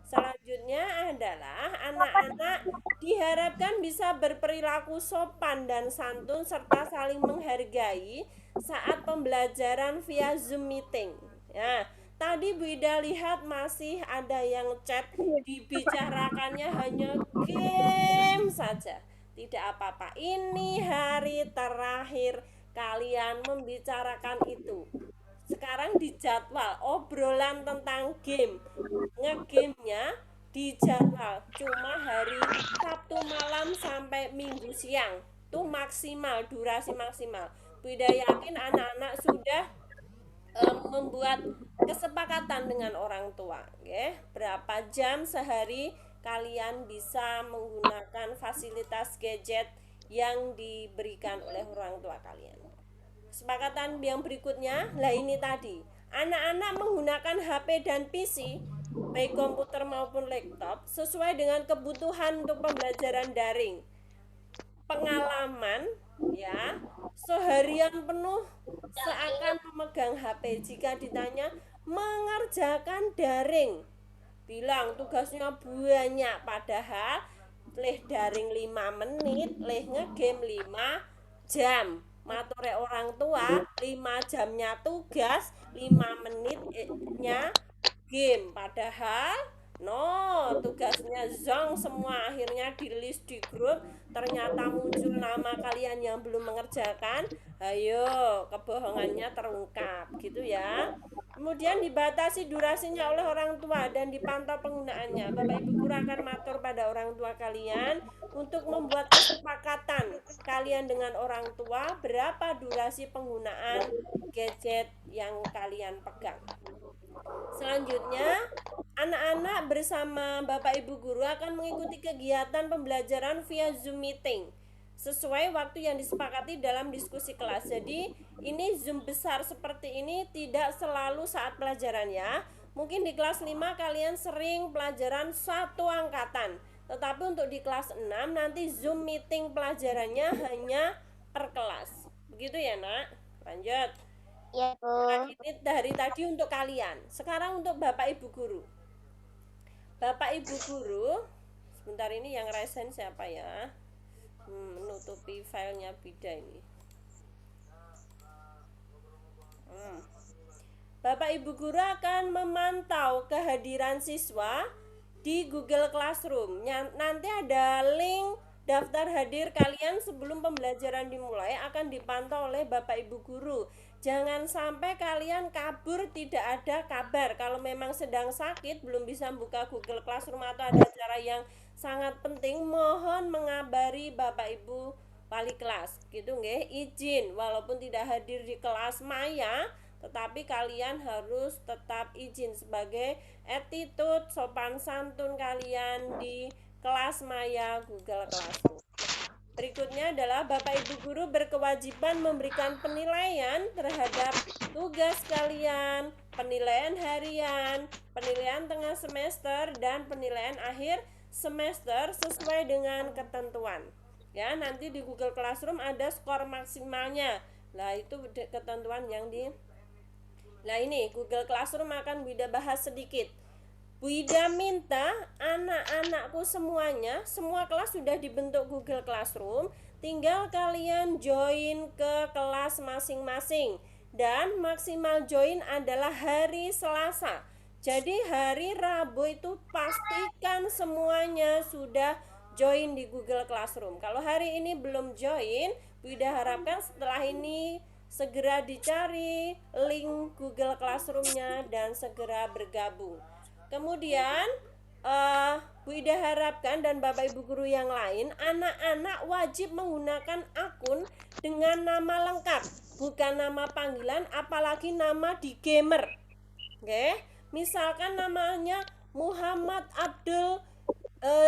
Selanjutnya adalah anak-anak diharapkan bisa berperilaku sopan dan santun serta saling menghargai saat pembelajaran via Zoom meeting. Ya, tadi Bu Ida lihat masih ada yang chat dibicarakannya hanya game saja. Tidak apa-apa. Ini hari terakhir kalian membicarakan itu. Sekarang dijadwal obrolan tentang game. Ngegamenya dijadwal cuma hari Sabtu malam sampai Minggu siang. Itu maksimal, durasi maksimal. Bu Ida yakin anak-anak sudah membuat kesepakatan dengan orang tua, okay? Berapa jam sehari kalian bisa menggunakan fasilitas gadget yang diberikan oleh orang tua kalian. Kesepakatan yang berikutnya, lah ini tadi, anak-anak menggunakan HP dan PC, baik komputer maupun laptop, sesuai dengan kebutuhan untuk pembelajaran daring. Pengalaman, ya, seharian penuh seakan memegang HP. Jika ditanya mengerjakan daring, bilang tugasnya banyak, padahal leh daring 5 menit, leh ngegame 5 jam. Matore orang tua 5 jamnya tugas, 5 menitnya game, padahal no, tugasnya zong semua. Akhirnya di list di grup, ternyata muncul nama kalian yang belum mengerjakan. Ayo, kebohongannya terungkap gitu ya. Kemudian dibatasi durasinya oleh orang tua dan dipantau penggunaannya. Bapak Ibu guru akan matur pada orang tua kalian untuk membuat kesepakatan kalian dengan orang tua berapa durasi penggunaan gadget yang kalian pegang. Selanjutnya, anak-anak bersama Bapak Ibu guru akan mengikuti kegiatan pembelajaran via Zoom meeting sesuai waktu yang disepakati dalam diskusi kelas. Jadi, ini Zoom besar seperti ini tidak selalu saat pelajaran ya. Mungkin di kelas 5 kalian sering pelajaran satu angkatan. Tetapi untuk di kelas 6 nanti Zoom meeting pelajarannya hanya per kelas. Begitu ya, Nak? Lanjut. Ya, Bu. Nah, ini dari tadi untuk kalian. Sekarang untuk Bapak Ibu guru. Bapak Ibu guru, sebentar ini yang resen siapa ya? Menutupi filenya Bida ini. Bapak Ibu guru akan memantau kehadiran siswa di Google Classroom. Nanti ada link daftar hadir kalian sebelum pembelajaran dimulai akan dipantau oleh Bapak Ibu guru. Jangan sampai kalian kabur tidak ada kabar. Kalau memang sedang sakit belum bisa buka Google Classroom atau ada acara yang sangat penting, mohon mengabari Bapak Ibu wali kelas. Gitu nggih, izin walaupun tidak hadir di kelas maya, tetapi kalian harus tetap izin sebagai attitude sopan santun kalian di kelas maya Google Classroom. Berikutnya adalah Bapak Ibu guru berkewajiban memberikan penilaian terhadap tugas kalian, penilaian harian, penilaian tengah semester, dan penilaian akhir semester sesuai dengan ketentuan. Ya, nanti di Google Classroom ada skor maksimalnya. Nah, itu ketentuan yang di... Nah, ini Google Classroom akan Bida bahas sedikit. Bu Ida minta anak-anakku semuanya, semua kelas sudah dibentuk Google Classroom, tinggal kalian join ke kelas masing-masing. Dan maksimal join adalah hari Selasa. Jadi hari Rabu itu pastikan semuanya sudah join di Google Classroom. Kalau hari ini belum join, Bu Ida harapkan setelah ini segera dicari link Google Classroom-nya dan segera bergabung. Kemudian Bu Ida harapkan dan Bapak Ibu guru yang lain, anak-anak wajib menggunakan akun dengan nama lengkap, bukan nama panggilan, apalagi nama di gamer. Oke, misalkan namanya Muhammad Abdul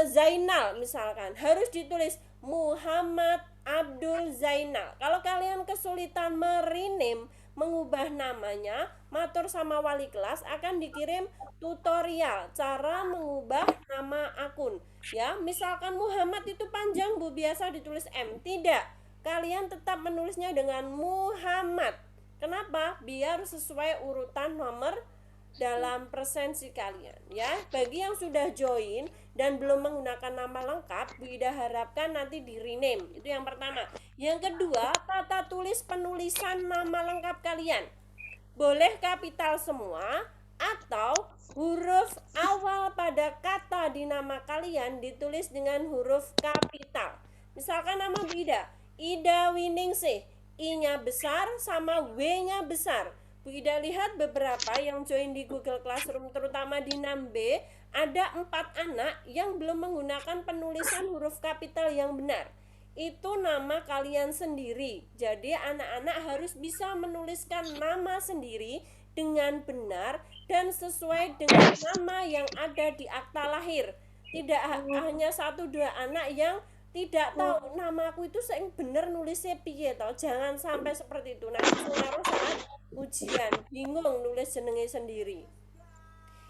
Zainal, misalkan harus ditulis Muhammad Abdul Zainal. Kalau kalian kesulitan merename, mengubah namanya, matur sama wali kelas akan dikirim tutorial cara mengubah nama akun. Ya, misalkan Muhammad itu panjang Bu, biasa ditulis M. Tidak, kalian tetap menulisnya dengan Muhammad. Kenapa? Biar sesuai urutan nomor dalam presensi kalian, ya. Bagi yang sudah join dan belum menggunakan nama lengkap, Bu Ida harapkan nanti di rename. Itu yang pertama. Yang kedua, tata tulis penulisan nama lengkap kalian. Boleh kapital semua atau huruf awal pada kata di nama kalian ditulis dengan huruf kapital. Misalkan nama Bu Ida, Ida Winingsih, I-nya besar sama W-nya besar. Bu Ida lihat beberapa yang join di Google Classroom, terutama di 6B, ada 4 anak yang belum menggunakan penulisan huruf kapital yang benar. Itu nama kalian sendiri. Jadi anak-anak harus bisa menuliskan nama sendiri dengan benar dan sesuai dengan nama yang ada di akta lahir. Tidak hanya 1-2 anak yang tidak tahu nama aku itu sing bener nulisnya piye toh. Jangan sampai seperti itu. Nanti pengaruh saat ujian, bingung nulis jenenge sendiri.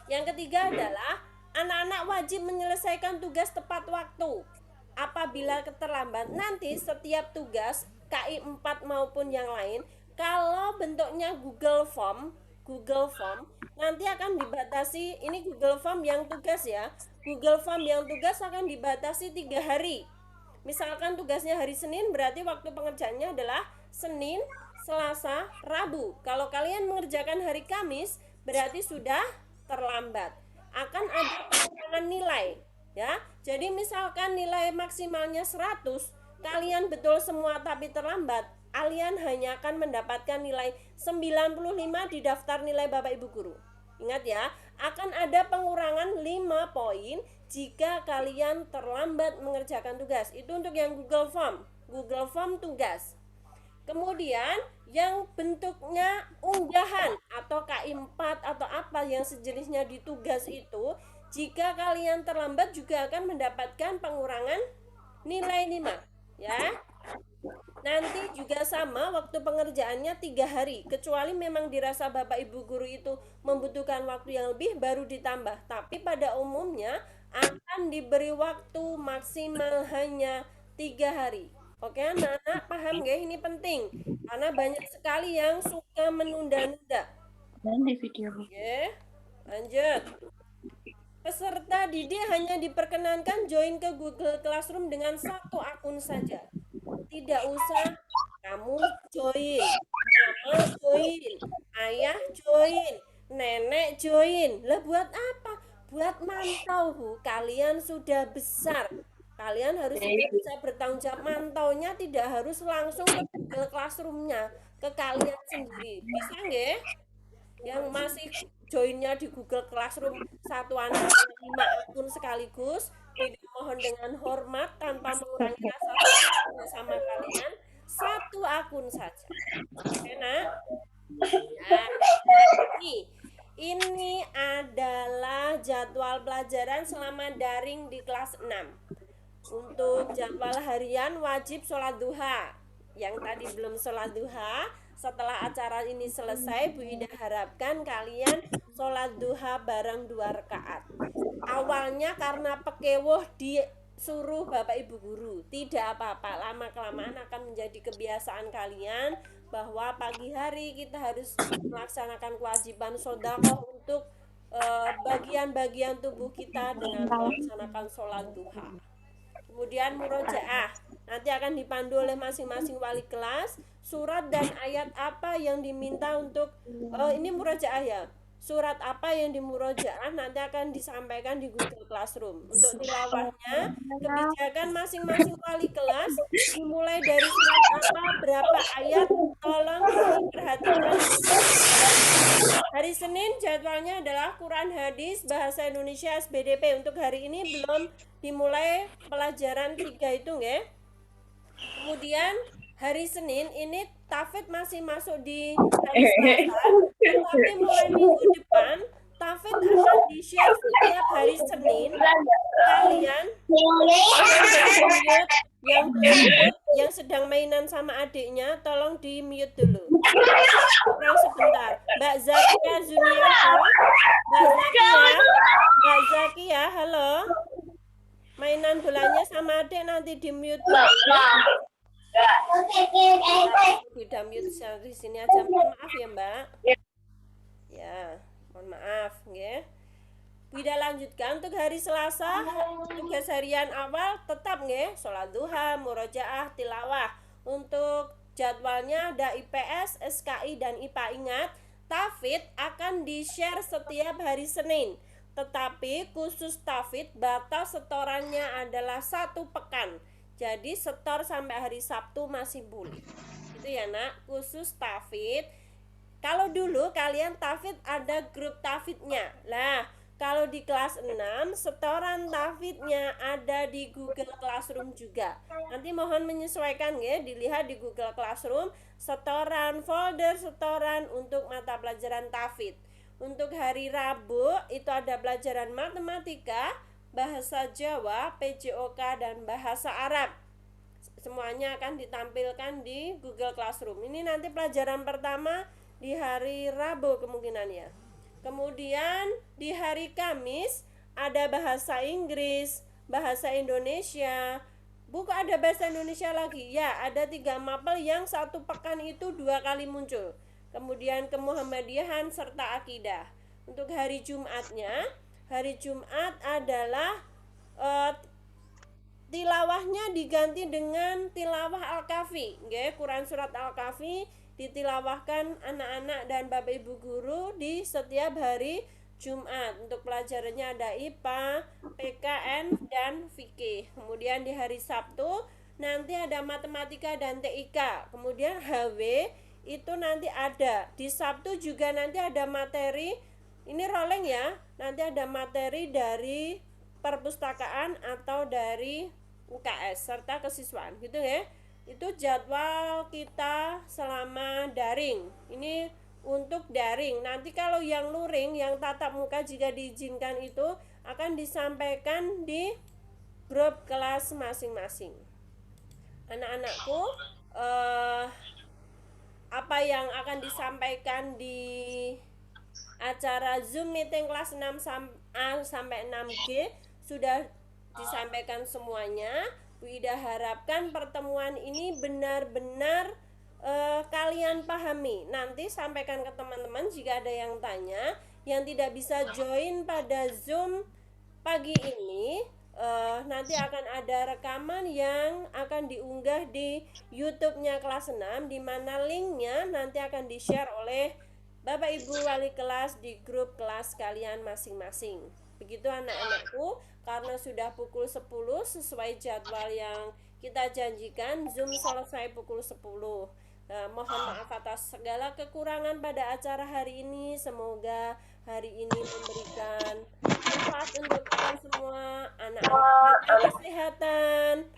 Yang ketiga adalah anak-anak wajib menyelesaikan tugas tepat waktu. Apabila keterlambat, nanti setiap tugas KI 4 maupun yang lain, kalau bentuknya Google Form nanti akan dibatasi. Ini Google Form yang tugas ya. Google Form yang tugas akan dibatasi 3 hari. Misalkan tugasnya hari Senin, berarti waktu pengerjaannya adalah Senin, Selasa, Rabu. Kalau kalian mengerjakan hari Kamis, berarti sudah terlambat. Akan ada pengurangan nilai, ya. Jadi misalkan nilai maksimalnya 100, kalian betul semua tapi terlambat, kalian hanya akan mendapatkan nilai 95 di daftar nilai Bapak Ibu guru. Ingat ya, akan ada pengurangan 5 poin jika kalian terlambat mengerjakan tugas. Itu untuk yang Google Form tugas. Kemudian yang bentuknya unggahan atau KI 4 atau apa yang sejenisnya di tugas itu, jika kalian terlambat juga akan mendapatkan pengurangan nilai 5, ya. Nanti juga sama, waktu pengerjaannya 3 hari. Kecuali memang dirasa Bapak Ibu guru itu membutuhkan waktu yang lebih, baru ditambah. Tapi pada umumnya akan diberi waktu maksimal hanya 3 hari. Oke anak-anak, paham gak? Ini penting. Karena banyak sekali yang suka menunda-nunda. Oke, lanjut. Peserta didik hanya diperkenankan join ke Google Classroom dengan 1 akun saja. Tidak usah kamu join, mama join, ayah join, nenek join. Lah buat apa? Buat mantau, Bu. Kalian sudah besar. Kalian harus bisa bertanggung jawab. Mantaunya tidak harus langsung ke Google Classroom-nya, ke kalian sendiri. Bisa nggak? Yang masih joinnya di Google Classroom 1 anak 5 akun sekaligus, tidak mohon dengan hormat tanpa mengurangi rasa sama kalian, 1 akun saja. Oke nak? Ya, ini adalah jadwal pelajaran selama daring di kelas 6. Untuk jadwal harian wajib sholat duha. Yang tadi belum sholat duha, setelah acara ini selesai, Bu Ida harapkan kalian sholat duha bareng 2 rakaat. Awalnya karena pekewuh disuruh Bapak Ibu guru, tidak apa-apa, lama-kelamaan akan menjadi kebiasaan kalian bahwa pagi hari kita harus melaksanakan kewajiban sedekah untuk bagian-bagian tubuh kita dengan melaksanakan sholat duha. Kemudian murojaah, nanti akan dipandu oleh masing-masing wali kelas surat dan ayat apa yang diminta untuk ini murojaah ya. Surat apa yang dimurojaah nanti akan disampaikan di Google Classroom. Untuk tilawahnya, kebijakan masing-masing wali kelas dimulai dari surat apa, berapa ayat, tolong diperhatikan. Hari Senin jadwalnya adalah Quran Hadis Bahasa Indonesia SBDP. Untuk hari ini belum dimulai pelajaran 3 itu ya. Kemudian hari Senin ini Tafid masih masuk di hari Selasa, tapi mulai minggu depan Tafid akan di-share setiap hari Senin. Kalian yang sedang mainan sama adiknya tolong di mute dulu. Kurang sebentar. Mbak Zakia Zunianto, Mbak Zakia, halo. Mainan bolanya sama adik nanti di mute dulu. Tidak mute di sini aja. Mohon maaf ya Mbak. Ya, mohon maaf ya. Tidak lanjutkan untuk hari Selasa, tugas harian awal tetap nggih, sholat duha, murojaah, tilawah. Untuk jadwalnya ada IPS, SKI dan IPA. Ingat, Tafid akan di-share setiap hari Senin. Tetapi khusus Tafid batas setorannya adalah 1 pekan. Jadi setor sampai hari Sabtu masih boleh. Itu ya Nak, khusus Tafid. Kalau dulu kalian Tafid ada grup Tafidnya. Lah, kalau di kelas 6 setoran Tafidnya ada di Google Classroom juga. Nanti mohon menyesuaikan ya, dilihat di Google Classroom setoran, folder setoran untuk mata pelajaran Tafid. Untuk hari Rabu itu ada pelajaran matematika, bahasa Jawa, PJOK dan bahasa Arab. Semuanya akan ditampilkan di Google Classroom. Ini nanti pelajaran pertama di hari Rabu kemungkinannya. Kemudian di hari Kamis ada bahasa Inggris, bahasa Indonesia. Buku ada bahasa Indonesia lagi. Ya, ada 3 mapel yang 1 pekan itu 2 kali muncul. Kemudian kemuhammadiyahan serta akidah. Untuk hari Jumatnya, hari Jumat adalah tilawahnya diganti dengan tilawah Al-Kahfi. Quran surat Al-Kahfi ditilawahkan anak-anak dan bapak ibu guru di setiap hari Jumat. Untuk pelajarannya ada IPA, PKN, dan fikih. Kemudian di hari Sabtu nanti ada matematika dan TIK. Kemudian HW itu nanti ada. Di Sabtu juga nanti ada materi, ini rolling ya, nanti ada materi dari perpustakaan atau dari UKS serta kesiswaan gitu ya. Itu jadwal kita selama daring. Ini untuk daring. Nanti kalau yang luring, yang tatap muka jika diizinkan itu akan disampaikan di grup kelas masing-masing. Anak-anakku, apa yang akan disampaikan di acara Zoom meeting kelas 6A sampai 6G sudah disampaikan semuanya. Bu Ida harapkan pertemuan ini benar-benar kalian pahami. Nanti sampaikan ke teman-teman jika ada yang tanya, yang tidak bisa join pada Zoom pagi ini, nanti akan ada rekaman yang akan diunggah di YouTube-nya kelas 6, di mana linknya nanti akan di-share oleh Bapak Ibu wali kelas di grup kelas kalian masing-masing. Begitu anak-anakku, karena sudah pukul 10 sesuai jadwal yang kita janjikan, Zoom selesai pukul 10. Mohon maaf atas segala kekurangan pada acara hari ini. Semoga hari ini memberikan manfaat untuk kita semua. Anak-anak jaga kesehatan.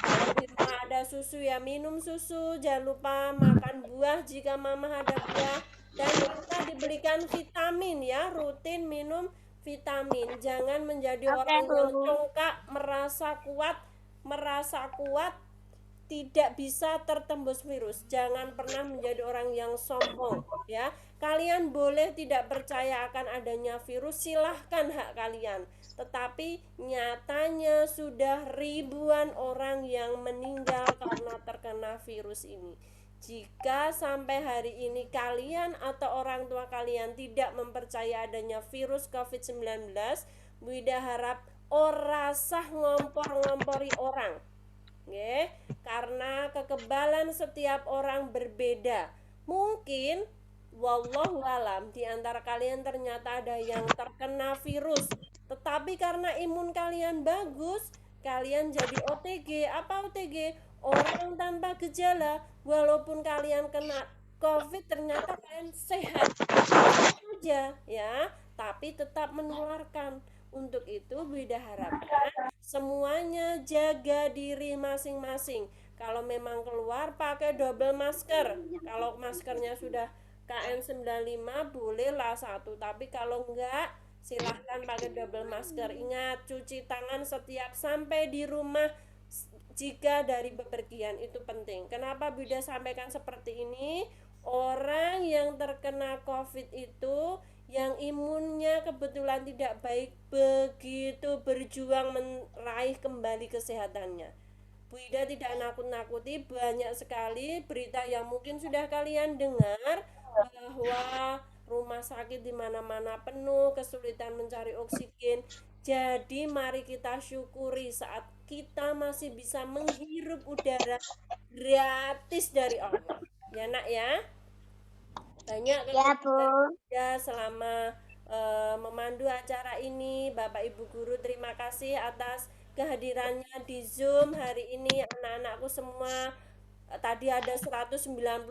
Kalau di rumah ada susu ya minum susu. Jangan lupa makan buah jika mama ada buah. Dan kita diberikan vitamin ya, rutin minum vitamin. Jangan menjadi orang yang congkak, merasa kuat tidak bisa tertembus virus. Jangan pernah menjadi orang yang sombong ya. Kalian boleh tidak percaya akan adanya virus, silahkan hak kalian. Tetapi nyatanya sudah ribuan orang yang meninggal karena terkena virus ini. Jika sampai hari ini kalian atau orang tua kalian tidak mempercaya adanya virus COVID-19, Bu Ida harap ora sah ngompor-ngompori orang. Nggih, karena kekebalan setiap orang berbeda. Mungkin wallahu alam di antara kalian ternyata ada yang terkena virus, tetapi karena imun kalian bagus, kalian jadi OTG. Apa OTG? Orang tanpa gejala. Walaupun kalian kena COVID ternyata kalian sehat saja ya, tapi tetap menularkan. Untuk itu Bu Ida harapkan semuanya jaga diri masing-masing. Kalau memang keluar pakai double masker. Kalau maskernya sudah KN95 bolehlah satu, tapi kalau enggak silahkan pakai double masker. Ingat, cuci tangan setiap sampai di rumah jika dari bepergian, itu penting. Kenapa Bu Ida sampaikan seperti ini? Orang yang terkena COVID itu yang imunnya kebetulan tidak baik begitu berjuang meraih kembali kesehatannya. Bu Ida tidak nakut-nakuti, banyak sekali berita yang mungkin sudah kalian dengar bahwa rumah sakit di mana-mana penuh, kesulitan mencari oksigen. Jadi mari kita syukuri saat kita masih bisa menghirup udara gratis dari Allah. Ya nak ya. Banyak ya selama memandu acara ini. Bapak Ibu guru terima kasih atas kehadirannya di Zoom hari ini. Anak-anakku semua tadi ada 190,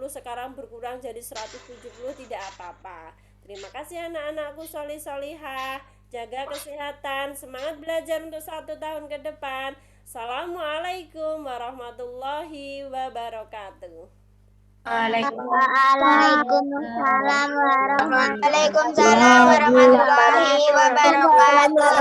sekarang berkurang jadi 170, tidak apa-apa. Terima kasih anak-anakku solih-solihah. Jaga kesehatan, semangat belajar untuk 1 tahun ke depan. Assalamualaikum warahmatullahi wabarakatuh. Waalaikumsalam warahmatullahi wabarakatuh.